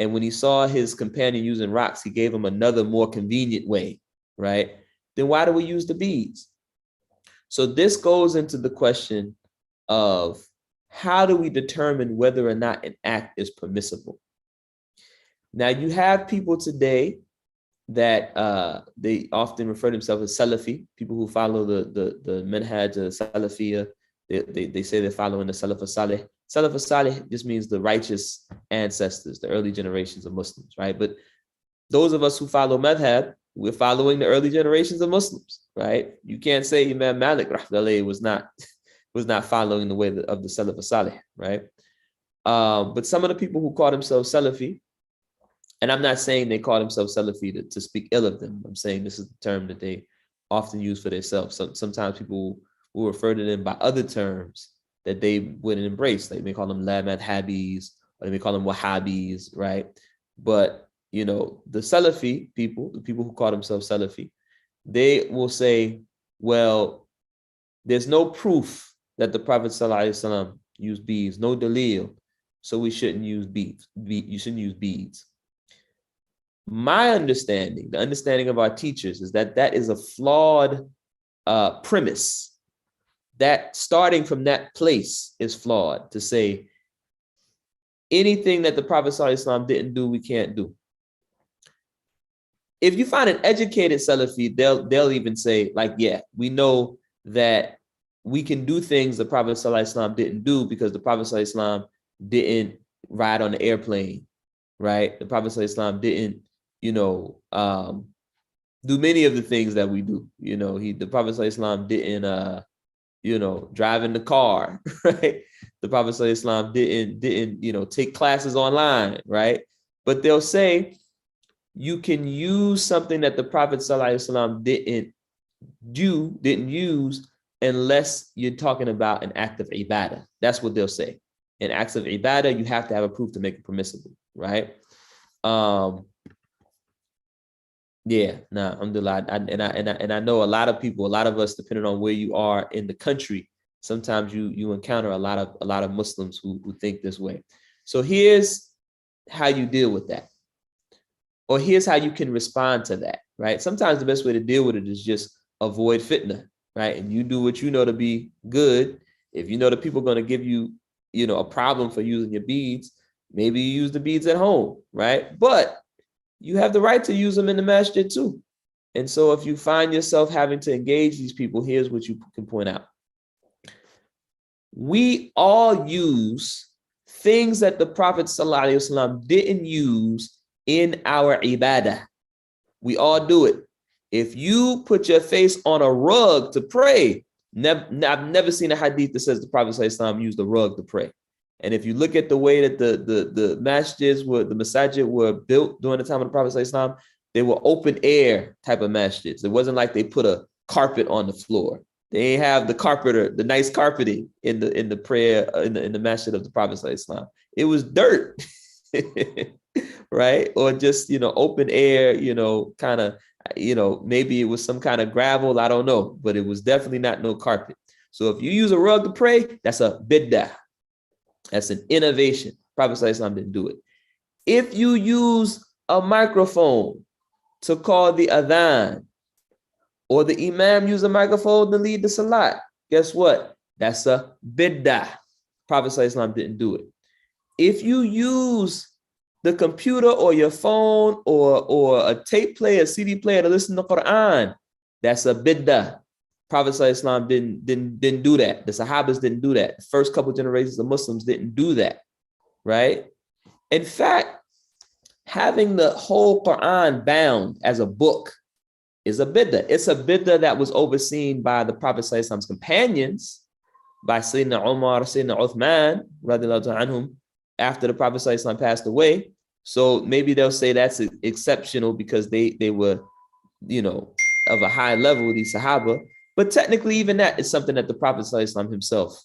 and when he saw his companion using rocks, he gave him another more convenient way, right? Then why do we use the beads? So this goes into the question of how do we determine whether or not an act is permissible? Now you have people today that they often refer to themselves as Salafi, people who follow the manhaj of Salafiyah. They say they're following the Salaf Salih. Salaf Salih just means the righteous ancestors, the early generations of Muslims, right? But those of us who follow madhab, we're following the early generations of Muslims, right? You can't say Imam Malik was not following the way of the Salaf Salih, right? But some of the people who call themselves Salafi, and I'm not saying they call themselves Salafi to speak ill of them. I'm saying this is the term that they often use for themselves. Sometimes people will refer to them by other terms that they wouldn't embrace. They may call them La Madhabis, or they may call them Wahhabis, right? But, the Salafi people, the people who call themselves Salafi, they will say, well, there's no proof that the Prophet ﷺ used beads, no dalil, so we shouldn't use beads. You shouldn't use beads. My understanding, the understanding of our teachers, is that is a flawed premise. That starting from that place is flawed, to say anything that the Prophet ﷺ didn't do, we can't do. If you find an educated Salafi, they'll even say, like, yeah, we know that we can do things the Prophet ﷺ didn't do because the Prophet ﷺ didn't ride on the airplane, right? The Prophet ﷺ didn't, do many of the things that we do. The Prophet ﷺ didn't, drive in the car, right? The Prophet ﷺ didn't, take classes online, right? But they'll say you can use something that the Prophet ﷺ didn't use unless you're talking about an act of ibadah. That's what they'll say. In acts of ibadah, you have to have a proof to make it permissible, right? Alhamdulillah. And I know a lot of people, a lot of us, depending on where you are in the country, sometimes you encounter a lot of Muslims who think this way. So here's how you deal with that, or here's how you can respond to that, right? Sometimes the best way to deal with it is just avoid fitna, right? And you do what you know to be good. If you know that people are going to give you, a problem for using your beads, maybe you use the beads at home, right? But you have the right to use them in the masjid too. And so if you find yourself having to engage these people, here's what you can point out. We all use things that the Prophet ﷺ didn't use in our ibadah. We all do it. If you put your face on a rug to pray, I've never seen a hadith that says the Prophet ﷺ used a rug to pray. And if you look at the way that the masajid were built during the time of the Prophet ﷺ, they were open air type of masjids. It wasn't like they put a carpet on the floor. They ain't have the nice carpeting in the prayer in the masjid of the Prophet ﷺ. It was dirt, right? Or just open air, kind of, maybe it was some kind of gravel. I don't know, but it was definitely not no carpet. So if you use a rug to pray, that's a bid'ah. That's an innovation. Prophet ﷺ didn't do it. If you use a microphone to call the adhan, or the imam use a microphone to lead the salat, guess what? That's a bid'ah. Prophet ﷺ didn't do it. If you use the computer or your phone or a tape player, a CD player to listen to Quran, that's a bid'ah. Prophet Islam didn't do that. The Sahabas didn't do that. The first couple generations of Muslims didn't do that, right? In fact, having the whole Quran bound as a book is a bid'ah. It's a bid'ah that was overseen by the Prophet Islam's companions, by Sayyidina Umar, Sayyidina Uthman, radiallahu anhum, after the Prophet Islam passed away. So maybe they'll say that's exceptional because they were, you know, of a high level, these Sahaba. But technically, even that is something that the Prophet Islam himself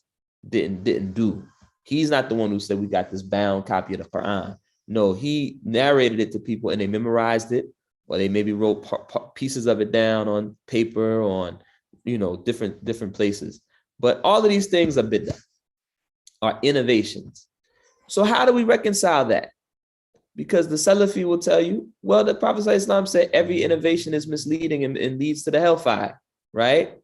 didn't do. He's not the one who said we got this bound copy of the Quran. No, he narrated it to people and they memorized it, or they maybe wrote pieces of it down on paper, on, you know, different places. But all of these things are bid'ah, are innovations. So how do we reconcile that? Because the Salafi will tell you, well, the Prophet ﷺ said every innovation is misleading and leads to the hellfire, right?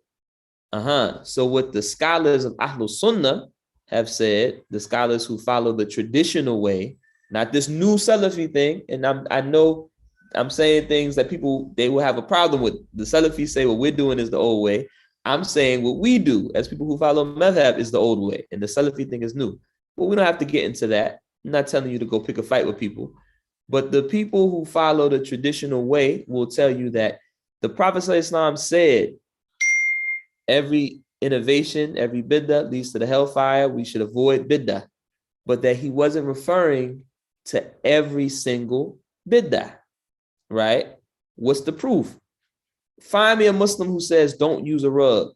So what the scholars of Ahlul Sunnah have said, the scholars who follow the traditional way, not this new Salafi thing, and I know I'm saying things that people, they will have a problem with. The Salafi say what we're doing is the old way. I'm saying what we do as people who follow madhab is the old way, and the Salafi thing is new. Well, we don't have to get into that. I'm not telling you to go pick a fight with people, but the people who follow the traditional way will tell you that the Prophet ﷺ said every innovation, every bid'ah leads to the hellfire. We should avoid bid'ah, but that he wasn't referring to every single bid'ah, right? What's the proof? Find me a Muslim who says don't use a rug.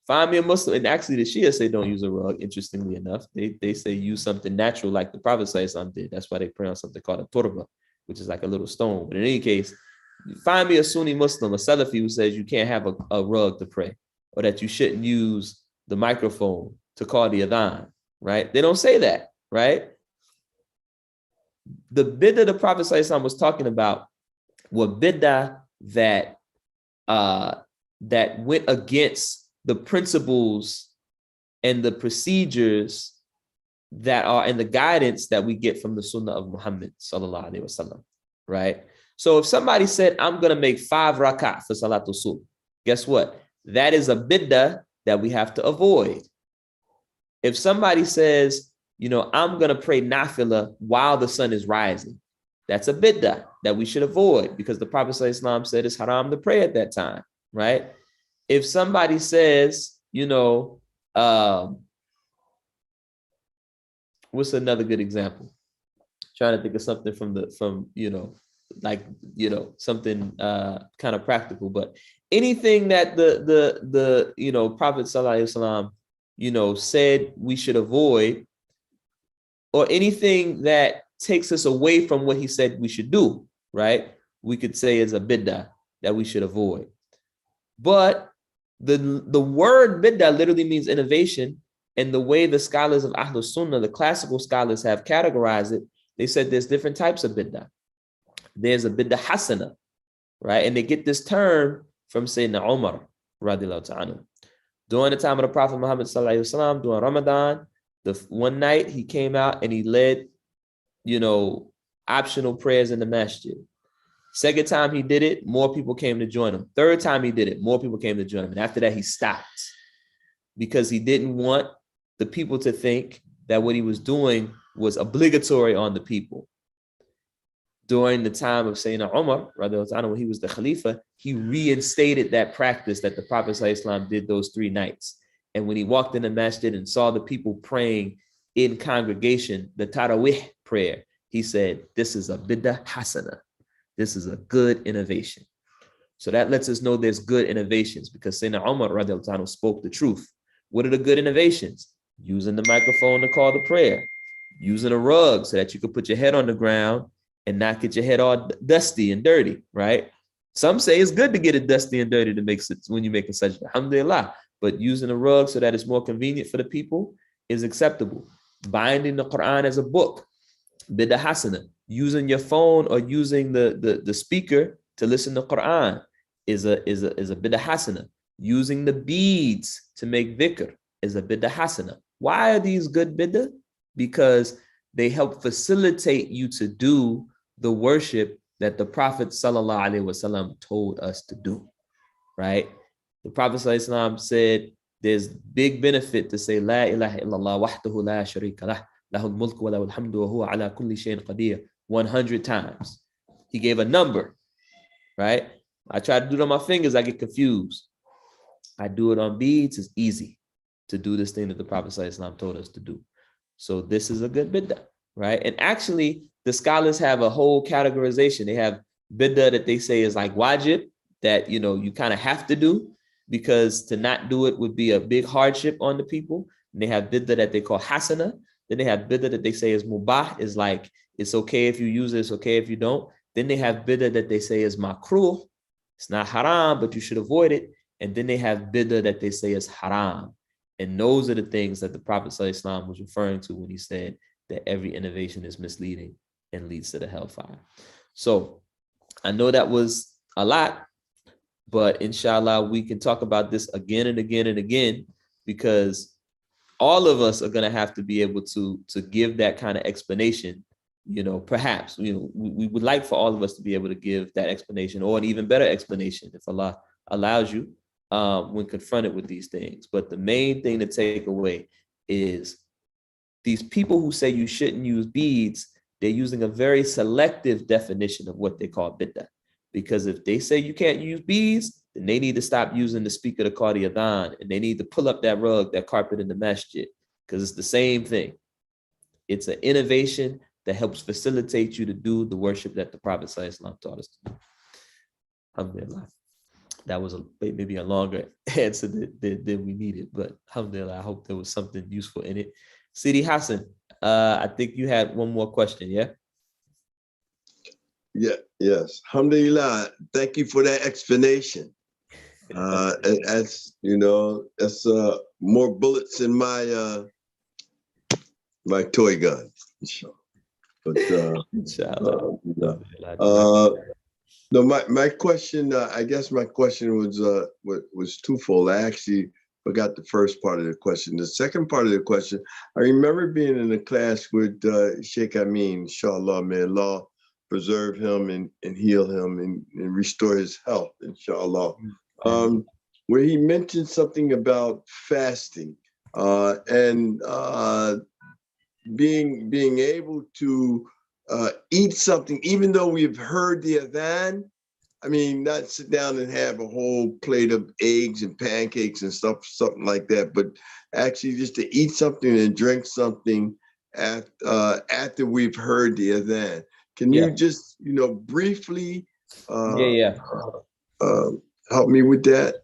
Find me a Muslim, and actually the Shia say don't use a rug, interestingly enough. They say use something natural like the Prophet ﷺ did. That's why they pronounce something called a turba, which is like a little stone. But in any case, find me a Sunni Muslim, a Salafi who says you can't have a rug to pray, or that you shouldn't use the microphone to call the adhan, right? They don't say that, right? The bid'ah the Prophet ﷺ was talking about were bid'ah that went against the principles and the procedures that are in the guidance that we get from the Sunnah of Muhammad sallallahu alaihi wasallam, right? So if somebody said, I'm going to make 5 rakat for Salatul Subh, guess what? That is a bid'ah that we have to avoid. If somebody says, you know, I'm going to pray nafilah while the sun is rising, that's a bid'ah that we should avoid because the Prophet ﷺ said it's haram to pray at that time, right? If somebody says, you know, what's another good example? Trying to think of something from you know, like, you know, something kind of practical, but anything that the you know, Prophet ﷺ, you know, said we should avoid, or anything that takes us away from what he said we should do, right? We could say is a bid'ah that we should avoid. But the word bid'ah literally means innovation, and the way the scholars of Ahlul Sunnah, the classical scholars, have categorized it, they said there's different types of bid'ah. There's a bid'ah hasana, right? And they get this term from Sayyidina Umar, radiallahu ta'ala. During the time of the Prophet Muhammad sallallahu alaihi wasallam, during Ramadan, the one night he came out and he led, you know, optional prayers in the masjid. Second time he did it, more people came to join him. Third time he did it, more people came to join him. And after that, he stopped because he didn't want the people to think that what he was doing was obligatory on the people. During the time of Sayyidina Umar, when he was the Khalifa, he reinstated that practice that the Prophet ﷺ did those 3 nights. And when he walked in the masjid and saw the people praying in congregation, the Tarawih prayer, he said, this is a bid'ah hasana. This is a good innovation. So that lets us know there's good innovations because Sayyidina Umar radiallahu anhu spoke the truth. What are the good innovations? Using the microphone to call the prayer, using a rug so that you could put your head on the ground and not get your head all dusty and dirty, right? Some say it's good to get it dusty and dirty to make sense when you make a sajda, alhamdulillah. But using a rug so that it's more convenient for the people is acceptable. Binding the Quran as a book, bid'ah hasana. Using your phone or using the speaker to listen to Quran is a bid'ah hasana. Using the beads to make dhikr is a bid'ah hasana. Why are these good bid'ah? Because they help facilitate you to do the worship that the Prophet sallallahu alaihi wasallam told us to do, right? The Prophet ﷺ said there's big benefit to say La ilaha illallah wahdahu la sharika lah, lahul mulku wa lahul hamdu wa huwa ala kulli shay'in qadir 100 times. He gave a number, right? I try to do it on my fingers, I get confused. I do it on beads, it's easy to do this thing that the Prophet ﷺ told us to do. So this is a good bid'ah, right? And actually, the scholars have a whole categorization. They have bid'ah that they say is like wajib, that, you know, you kind of have to do, because to not do it would be a big hardship on the people. And they have bid'ah that they call hasana. Then they have bid'ah that they say is mubah, is like, it's okay if you use it, it's okay if you don't. Then they have bid'ah that they say is makruh. It's not haram, but you should avoid it. And then they have bid'ah that they say is haram. And those are the things that the Prophet ﷺ was referring to when he said that every innovation is misleading and leads to the hellfire. So I know that was a lot, but inshallah, we can talk about this again and again and again, because all of us are going to have to be able to give that kind of explanation. You know, perhaps, you know, we would like for all of us to be able to give that explanation, or an even better explanation if Allah allows you, when confronted with these things. But the main thing to take away is these people who say you shouldn't use beads, they're using a very selective definition of what they call bid'ah. Because if they say you can't use beads, then they need to stop using the speaker to call the adhan, and they need to pull up that rug, that carpet in the masjid, because it's the same thing. It's an innovation that helps facilitate you to do the worship that the Prophet ﷺ taught us to do. Alhamdulillah. That was maybe a longer answer than we needed, but alhamdulillah, I hope there was something useful in it. Sidi Hassan, I think you had one more question, yeah? Yeah, yes. Alhamdulillah. Thank you for that explanation. As you know, that's more bullets in my my toy gun. But Inshallah. no, my question, I guess my question was twofold. I actually forgot the first part of the question. The second part of the question, I remember being in a class with Sheikh Amin, inshallah, may Allah preserve him and heal him and restore his health, inshallah. Where he mentioned something about fasting and being able to eat something, even though we've heard the adhan. I mean, not sit down and have a whole plate of eggs and pancakes and something like that, but actually just to eat something and drink something after we've heard the adhan. Can you just, you know, briefly help me with that?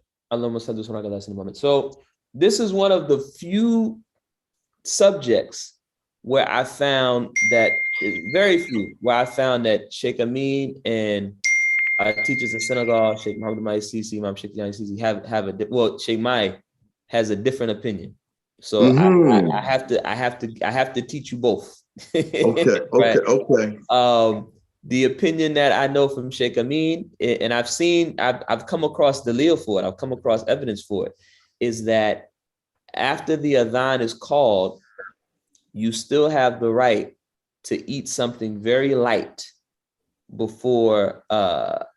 So this is one of the few subjects where I found that, very few, where I found that Sheikh Amin and our teachers in Senegal, Sheikh Muhammad Mai Sisi, Imam Sheikh Yani Sisi, well, Sheikh Mai has a different opinion. So I have to teach you both. Okay. The opinion that I know from Sheikh Amin, and I've come across dalil for it, I've come across evidence for it, is that after the adhan is called, you still have the right to eat something very light before,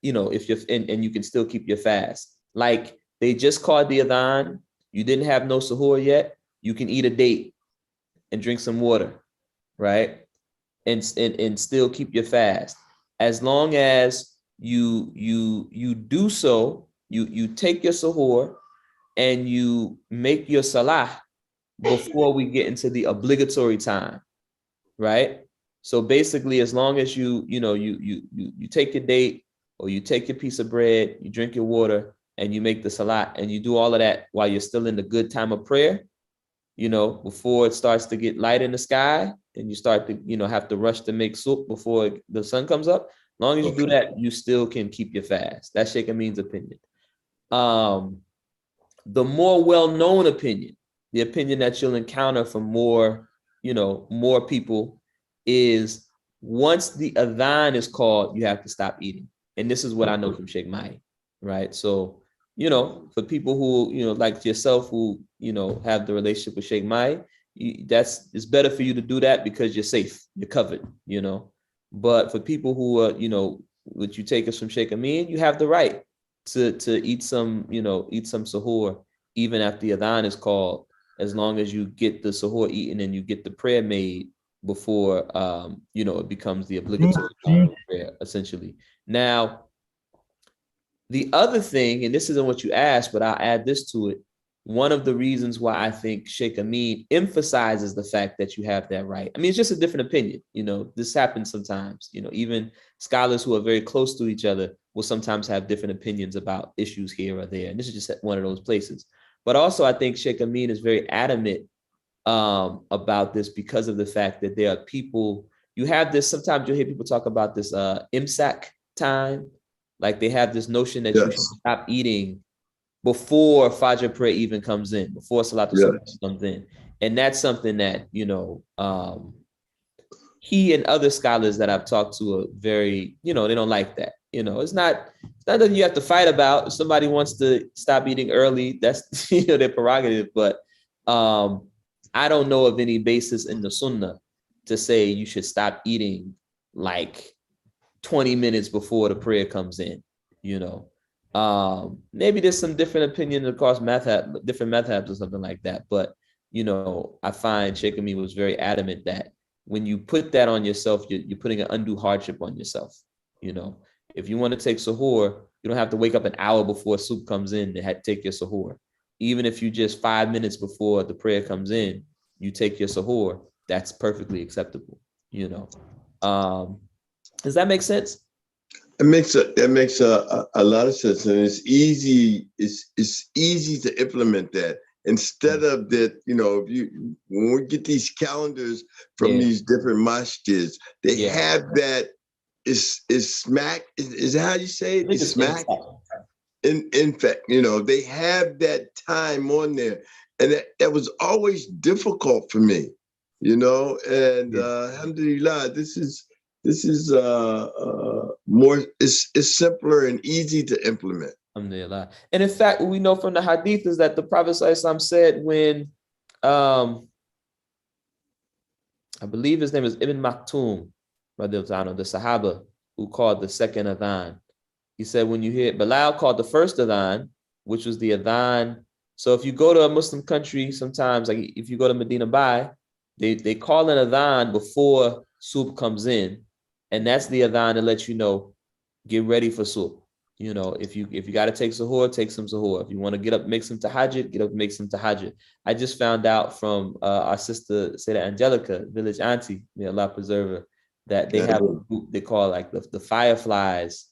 you know, if you're, and you can still keep your fast. Like, they just called the adhan, you didn't have no suhoor yet, you can eat a date and drink some water, right? And still keep your fast. As long as you do so, you take your suhoor and you make your salah before we get into the obligatory time, right? So basically, as long as you take your date, or you take your piece of bread, you drink your water, and you make the salah, and you do all of that while you're still in the good time of prayer, you know, before it starts to get light in the sky, and you start to, you know, have to rush to make soup before the sun comes up. As long as you do that, you still can keep your fast. That's Sheikh Amin's opinion. The more well-known opinion, the opinion that you'll encounter from more people, is once the adhan is called, you have to stop eating. And this is what I know from Sheikh Mai, right? So, you know, for people who, you know, like yourself, who, you know, have the relationship with Sheikh Mai, it's better for you to do that because you're safe, you're covered, you know. But for people who are, you know, what you take us from Sheikh Amin, you have the right to eat some, eat some suhoor even after the adhan is called, as long as you get the suhoor eaten and you get the prayer made before it becomes the obligatory prayer, essentially. Now, the other thing, and this isn't what you asked, but I'll add this to it. One of the reasons why I think Sheikh Amin emphasizes the fact that you have that right. I mean, it's just a different opinion. This happens sometimes. Even scholars who are very close to each other will sometimes have different opinions about issues here or there. And this is just one of those places. But also, I think Sheikh Amin is very adamant about this because of the fact that there are people, you have this, sometimes you'll hear people talk about this imsak time. Like they have this notion that you should stop eating before Fajr prayer even comes in, before Salatul Subh comes in. And that's something that, he and other scholars that I've talked to are very, they don't like that. It's not that you have to fight about. If somebody wants to stop eating early, that's, their prerogative. But I don't know of any basis in the Sunnah to say you should stop eating like 20 minutes before the prayer comes in, maybe there's some different opinions across different madhabs or something like that. But, I find Sheikh Amin was very adamant that when you put that on yourself, you're putting an undue hardship on yourself. If you want to take suhoor, you don't have to wake up an hour before soup comes in to take your suhoor. Even if you just 5 minutes before the prayer comes in, you take your suhoor, that's perfectly acceptable. Does that make sense? That makes a lot of sense, and it's easy. It's easy to implement that instead of that. When we get these calendars from these different masjids, they have that. Is smack? Is that how you say it? It's smack. In fact, they have that time on there, and that was always difficult for me. And alhamdulillah, this is more, it's simpler and easy to implement. Alhamdulillah. And in fact, what we know from the hadith is that the Prophet ﷺ said when, I believe his name is Ibn Maktoum, the Sahaba who called the second adhan. He said, when you hear, Bilal called the first adhan, which was the adhan. So if you go to a Muslim country, sometimes, like if you go to Medina Bay, they call an adhan before soup comes in. And that's the adhan that lets you know, get ready for soup. If you got to take suhoor, take some suhoor. If you want to get up, make some tahajjud, get up, make some tahajjud. I just found out from our sister, Sayyidah Angelica, village auntie, may Allah preserve her, that they have a group they call like the Fireflies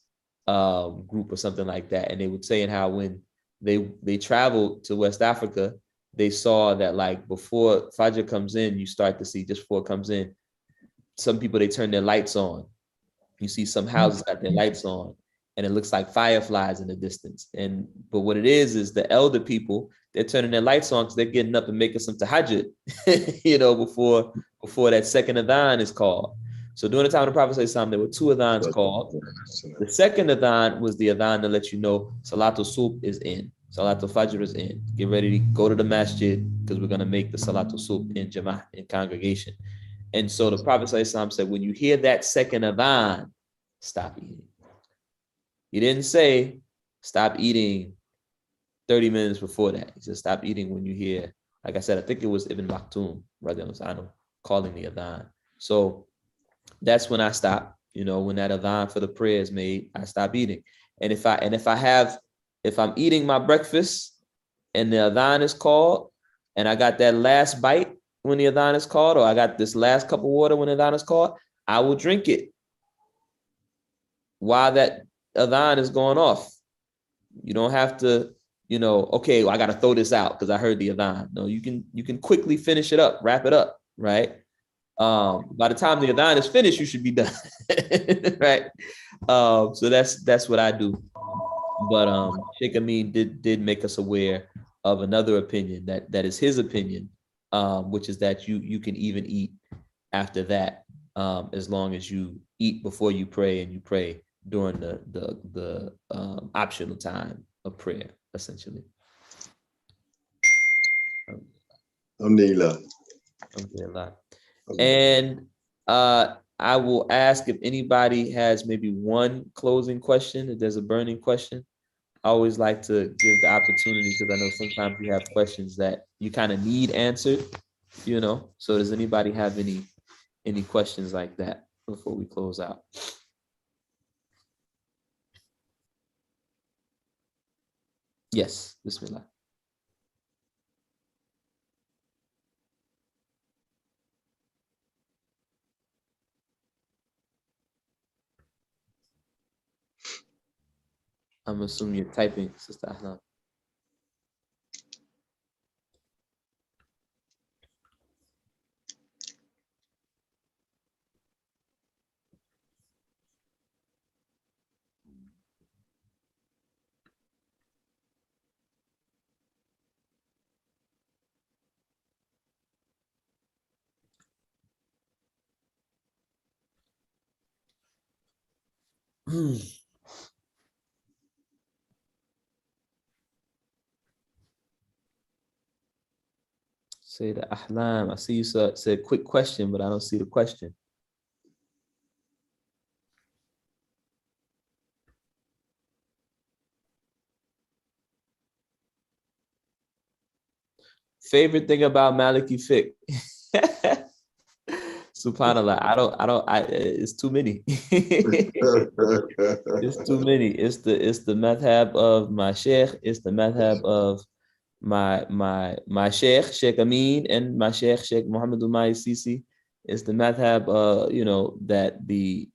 group or something like that. And they were saying how when they traveled to West Africa, they saw that like before Fajr comes in, you start to see, just before it comes in, some people, they turn their lights on. You see some houses got their lights on, and it looks like fireflies in the distance. But what it is the elder people, they're turning their lights on because they're getting up and making some tahajjud, before that second adhan is called. So during the time of the Prophet ﷺ, there were two adhans called. The second adhan was the adhan to let you know Salatul Subh is in. Salatul Fajr is in. Get ready to go to the masjid because we're going to make the Salatul Subh in Jama'ah, in congregation. And so the Prophet ﷺ said, when you hear that second adhan, stop eating. He didn't say stop eating 30 minutes before that. He said stop eating when you hear, like I said, I think it was Ibn Maktoum, calling the adhan. So that's when I stop. When that adhan for the prayer is made, I stop eating. And if I'm eating my breakfast and the adhan is called, and I got that last bite when the adhan is called, or I got this last cup of water when the adhan is called, I will drink it while that adhan is going off. You don't have to, okay, well, I got to throw this out because I heard the adhan. No, you can quickly finish it up, wrap it up, right? By the time the adhan is finished, you should be done, right? So that's what I do. But Sheikh Amin did make us aware of another opinion that is his opinion, which is that you can even eat after that, as long as you eat before you pray and you pray during the optional time of prayer, essentially. Alhamdulillah. And I will ask if anybody has maybe one closing question, if there's a burning question. I always like to give the opportunity because I know sometimes you have questions that you kind of need answered, you know. So does anybody have any questions like that before we close out? Yes, bismillah. I'm assuming you're typing, Sister Ahlam. Say the Ahlam. I see you said quick question, but I don't see the question. Favorite thing about Maliki Fiqh? Subhanallah, it's too many. It's too many. It's the madhab of my sheikh. It's the madhab of my Sheikh Amin, and my Sheikh Muhammad Umay Sisi. It's the madhab, that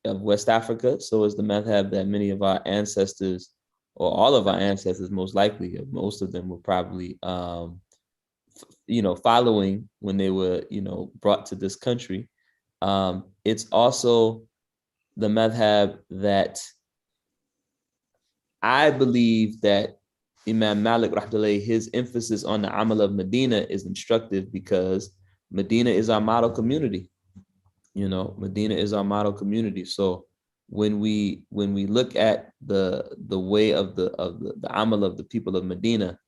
of West Africa. So it's the madhab that many of our ancestors, or all of our ancestors, most likely, most of them were probably, following when they were, brought to this country. It's also the madhab that I believe that Imam Malik, rahmatullah, his emphasis on the amal of Medina is instructive because Medina is our model community. Medina is our model community. So when we look at the way of the amal of the people of Medina,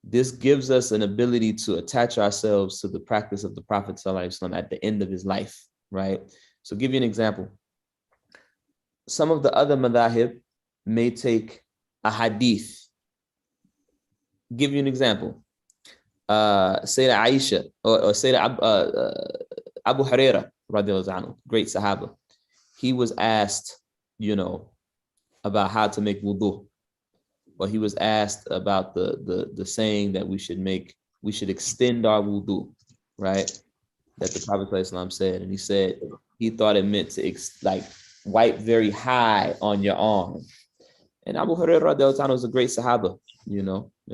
this gives us an ability to attach ourselves to the practice of the Prophet ﷺ at the end of his life, right? So give you an example. Some of the other madahib may take a hadith. Give you an example. Sayyidah Aisha or Sayyidah Abu Huraira, radiallahu anhu, great Sahaba. He was asked, about how to make wudu. Or he was asked about the saying that we should extend our wudu, right? That the Prophet ﷺ said. And he said he thought it meant to wipe very high on your arm. And Abu Hurairah radiallahu anhu was a great Sahaba, May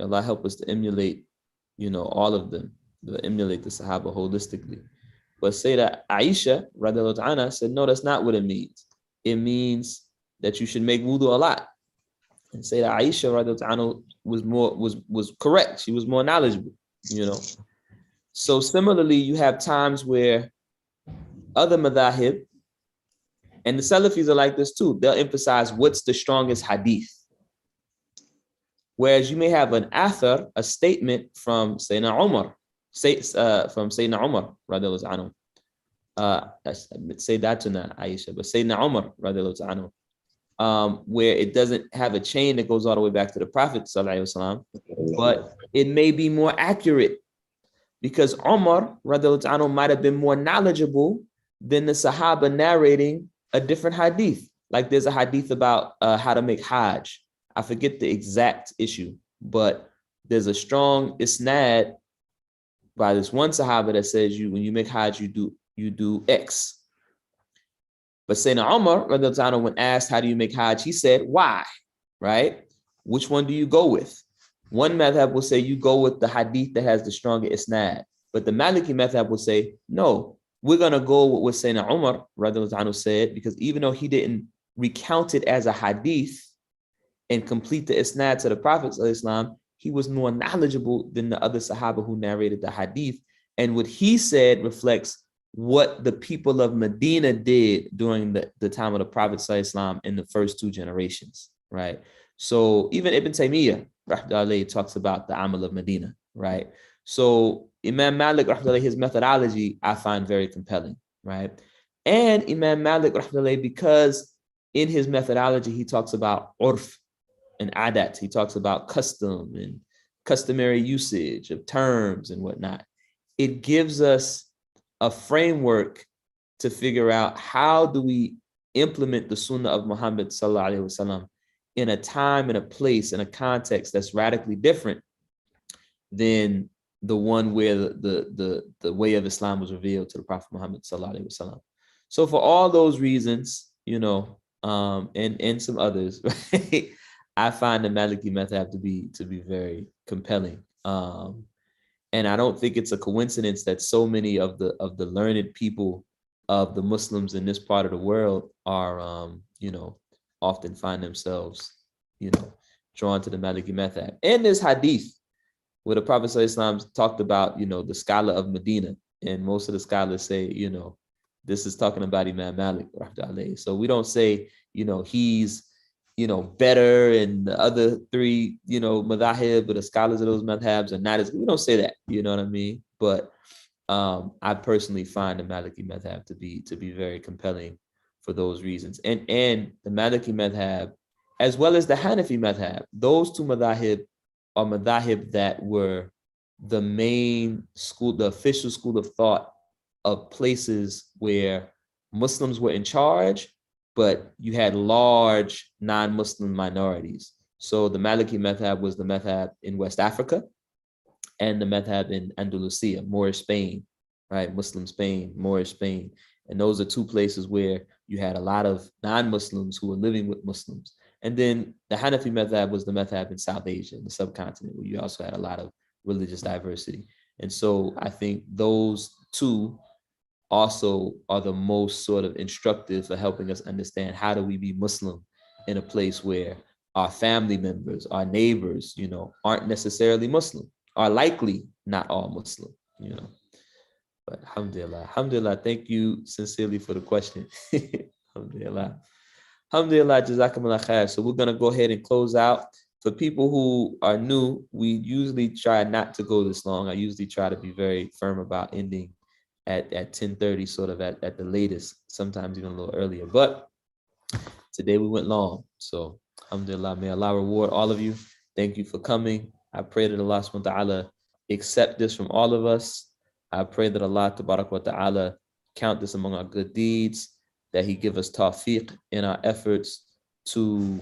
Allah help us to emulate, all of them, to emulate the Sahaba holistically. But Sayyidah Aisha radiallahu anha said, no, that's not what it means. It means that you should make wudu a lot. And Sayyidah Aisha radiallahu anha was correct. She was more knowledgeable, So similarly, you have times where other madahib, and the Salafis are like this too, they'll emphasize what's the strongest hadith. Whereas you may have an athar, a statement from Sayyidina Umar, radiallahu anhu. Say that to Aisha, but Sayyidina Umar, radiallahu anhu, where it doesn't have a chain that goes all the way back to the Prophet sallallahu alaihi wasallam, but it may be more accurate because Umar, radiallahu anhu, might have been more knowledgeable than the Sahaba narrating a different hadith. Like there's a hadith about how to make Hajj. I forget the exact issue, but there's a strong isnad by this one Sahaba that says when you make Hajj, you do X. But Sayyidina Umar, radiallahu anhu, when asked how do you make Hajj, he said, why, right? Which one do you go with? One madhab will say you go with the hadith that has the stronger isnad. But the Maliki madhab will say, no, we're going to go with what Sayyidina Umar, radiallahu anhu, said, because even though he didn't recount it as a hadith and complete the isnad to the Prophet ﷺ, he was more knowledgeable than the other Sahaba who narrated the hadith. And what he said reflects what the people of Medina did during the time of the Prophet ﷺ in the first two generations, right? So even Ibn Taymiyyah, rahmatullahi, talks about the amal of Medina, right? So Imam Malik, rahmatullahi, his methodology, I find very compelling, right? And Imam Malik, rahmatullahi, because in his methodology, he talks about urf, and adat. He talks about custom and customary usage of terms and whatnot. It gives us a framework to figure out how do we implement the sunnah of Muhammad sallallahu alaihi wasallam in a time, in a place, in a context that's radically different than the one where the way of Islam was revealed to the Prophet Muhammad sallallahu alaihi wasallam. So for all those reasons, you know, and some others, right, I find the Maliki method to be very compelling. And I don't think it's a coincidence that so many of the learned people of the Muslims in this part of the world are, you know, often find themselves, you know, drawn to the Maliki method. And this hadith where the Prophet ﷺ talked about, you know, the scholar of Medina, and most of the scholars say, you know, this is talking about Imam Malik. So we don't say, you know, he's, you know, better and the other three, you know, madhahib, but the scholars of those madhabs are not as good. We don't say that, you know what I mean? But I personally find the Maliki madhab to be very compelling for those reasons. And the Maliki madhab, as well as the Hanafi madhab, those two madhahib are madhahib that were the main school, the official school of thought of places where Muslims were in charge, but you had large non-Muslim minorities. So the Maliki madhab was the madhab in West Africa and the madhab in Andalusia, Moorish Spain, right? Muslim Spain, Moorish Spain. And those are two places where you had a lot of non-Muslims who were living with Muslims. And then the Hanafi madhab was the madhab in South Asia, the subcontinent, where you also had a lot of religious diversity. And so I think those two also are the most sort of instructive for helping us understand how do we be Muslim in a place where our family members, our neighbors, you know, aren't necessarily Muslim, are likely not all Muslim, you know. But alhamdulillah, thank you sincerely for the question. Alhamdulillah. Alhamdulillah, jazakumullah khair. So we're going to go ahead and close out. For people who are new, we usually try not to go this long. I usually try to be very firm about ending at 10:30, sort of at the latest, sometimes even a little earlier. But today we went long. So alhamdulillah, may Allah reward all of you. Thank you for coming. I pray that Allah subhanahu wa ta'ala accept this from all of us. I pray that Allah tabarak wa ta'ala count this among our good deeds, that he give us tawfiq in our efforts to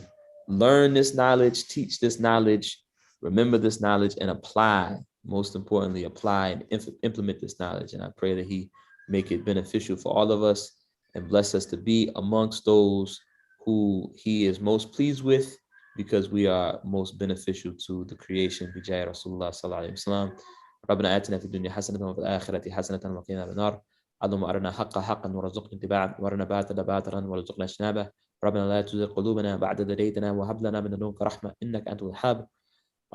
learn this knowledge, teach this knowledge, remember this knowledge, and apply, most importantly, apply and implement this knowledge. And I pray that he make it beneficial for all of us and bless us to be amongst those who he is most pleased with, because we are most beneficial to the creation. Bijay Rasulullah sallallahu alayhi wa sallam. ربنا آتنا في الدنيا حسنة وفي الآخرة حسنة وقنا عذاب النار. اللهم أرنا حقا حقا وارزقنا اتباعه وأرنا باطلا باطلا وارزقنا اجتنابه. ربنا لا تزغ قلوبنا بعد إذ هديتنا وهب لنا من لدنك رحمة إنك أنت الوهاب.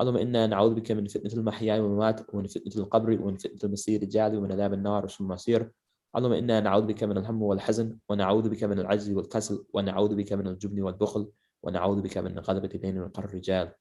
اللهم إنا نعوذ بك من فتنة المحيا والممات ومن فتنة القبر ومن فتنة المسير الدجال ومن عذاب النار وسوء المصير. اللهم إنا نعوذ بك من الهم والحزن ونعوذ بك من العجز والكسل ونعوذ بك من الجبن والبخل ونعوذ بك من غلبة الدين وقهر الرجال.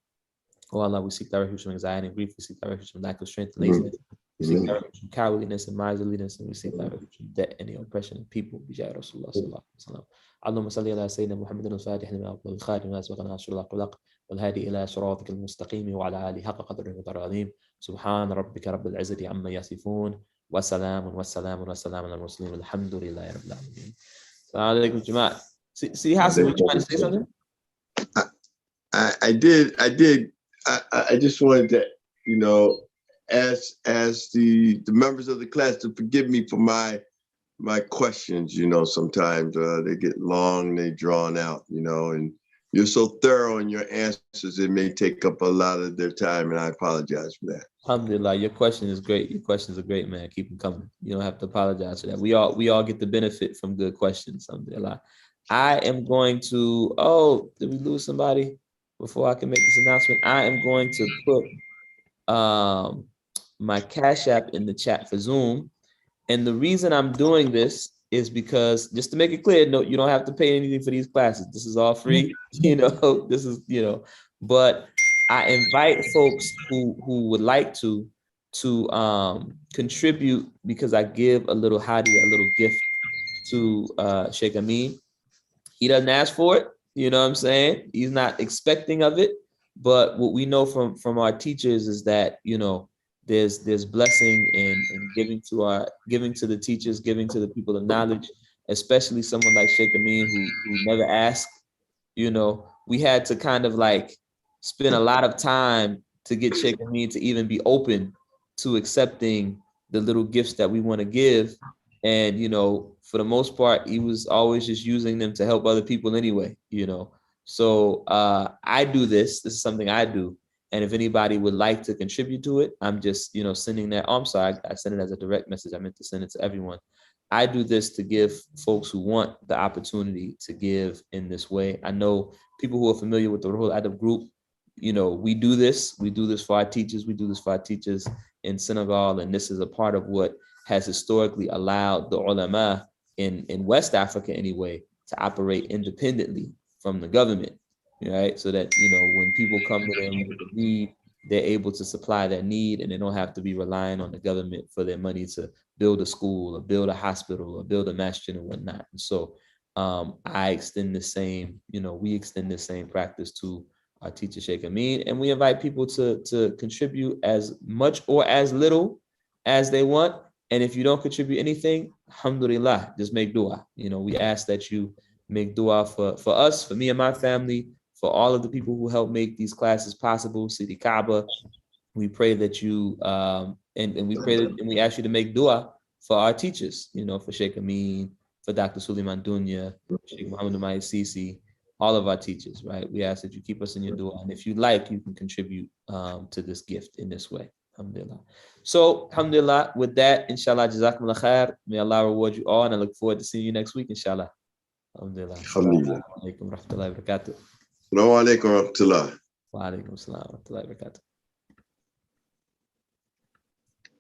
Oh Allah, we seek thy refuge from anxiety and grief. We seek thy refuge from lack of strength and laziness. We seek thy refuge from cowardliness and miserliness. And we seek thy refuge from debt and the oppression of people. Bijay Rasulullah sallallahu alaihi wasallam. اللهم صل على سيدنا محمد الفاتح لما أغلق والخاتم لما سبق ناصر الله قلق والهادي إلى صراطك المستقيم وعلى آله حق قدره وقدره العظيم. سبحان ربك رب العزة عما يصفون وسلام على المرسلين والحمد لله رب العالمين. Assalamu alaikum Jamaat. See Hassan, were you trying to say something? I did. I just wanted to, you know, ask the members of the class to forgive me for my questions. You know, sometimes they get long, they drawn out, you know, and you're so thorough in your answers, it may take up a lot of their time, and I apologize for that. Alhamdulillah, your question is great. Your questions are great, man. Keep them coming. You don't have to apologize for that. We all get the benefit from good questions. Alhamdulillah. I am going to, did we lose somebody? Before I can make this announcement, I am going to put my Cash App in the chat for Zoom. And the reason I'm doing this is because, just to make it clear, no, you don't have to pay anything for these classes. This is all free, you know, this is, you know, but I invite folks who would like to contribute, because I give a little hadiah, a little gift to Sheikh Amin. He doesn't ask for it. You know what I'm saying? He's not expecting of it, But what we know from our teachers is that, you know, there's blessing in giving to the teachers, giving to the people of knowledge, especially someone like Sheikh Amin who never asked. You know, we had to kind of like spend a lot of time to get Sheikh Amin to even be open to accepting the little gifts that we want to give. And, you know, for the most part, he was always just using them to help other people anyway, you know. So I do this. This is something I do. And if anybody would like to contribute to it, I'm just, you know, sending that. Oh, I'm sorry, I sent it as a direct message. I meant to send it to everyone. I do this to give folks who want the opportunity to give in this way. I know people who are familiar with the Ruhul Adab group, you know, we do this. We do this for our teachers. We do this for our teachers in Senegal. And this is a part of what has historically allowed the ulama in West Africa anyway to operate independently from the government, right? So that, you know, when people come to them with a need, they're able to supply their need and they don't have to be relying on the government for their money to build a school or build a hospital or build a masjid and whatnot. And so I extend the same, you know, we extend the same practice to our teacher Sheikh Amin, and we invite people to contribute as much or as little as they want. And if you don't contribute anything, alhamdulillah, just make dua. You know, we ask that you make dua for us, for me and my family, for all of the people who help make these classes possible. Sidi Kaaba, we pray that you and we pray that, and we ask you to make dua for our teachers, you know, for Sheikh Amin, for Dr. Suleiman Dunya, Sheikh Muhammad Umay Sisi, all of our teachers, right? We ask that you keep us in your dua. And if you like, you can contribute to this gift in this way. Alhamdulillah. So, alhamdulillah, with that, inshallah, jazakumullah khair. May Allah reward you all, and I look forward to seeing you next week, inshallah. Alhamdulillah. Alhamdulillah. Assalamu alaikum wa rahmatullahi wa barakatuh. Assalamu alaikum wa rahmatullah. Wa alaikum assalam wa rahmatullahi wa barakatuh.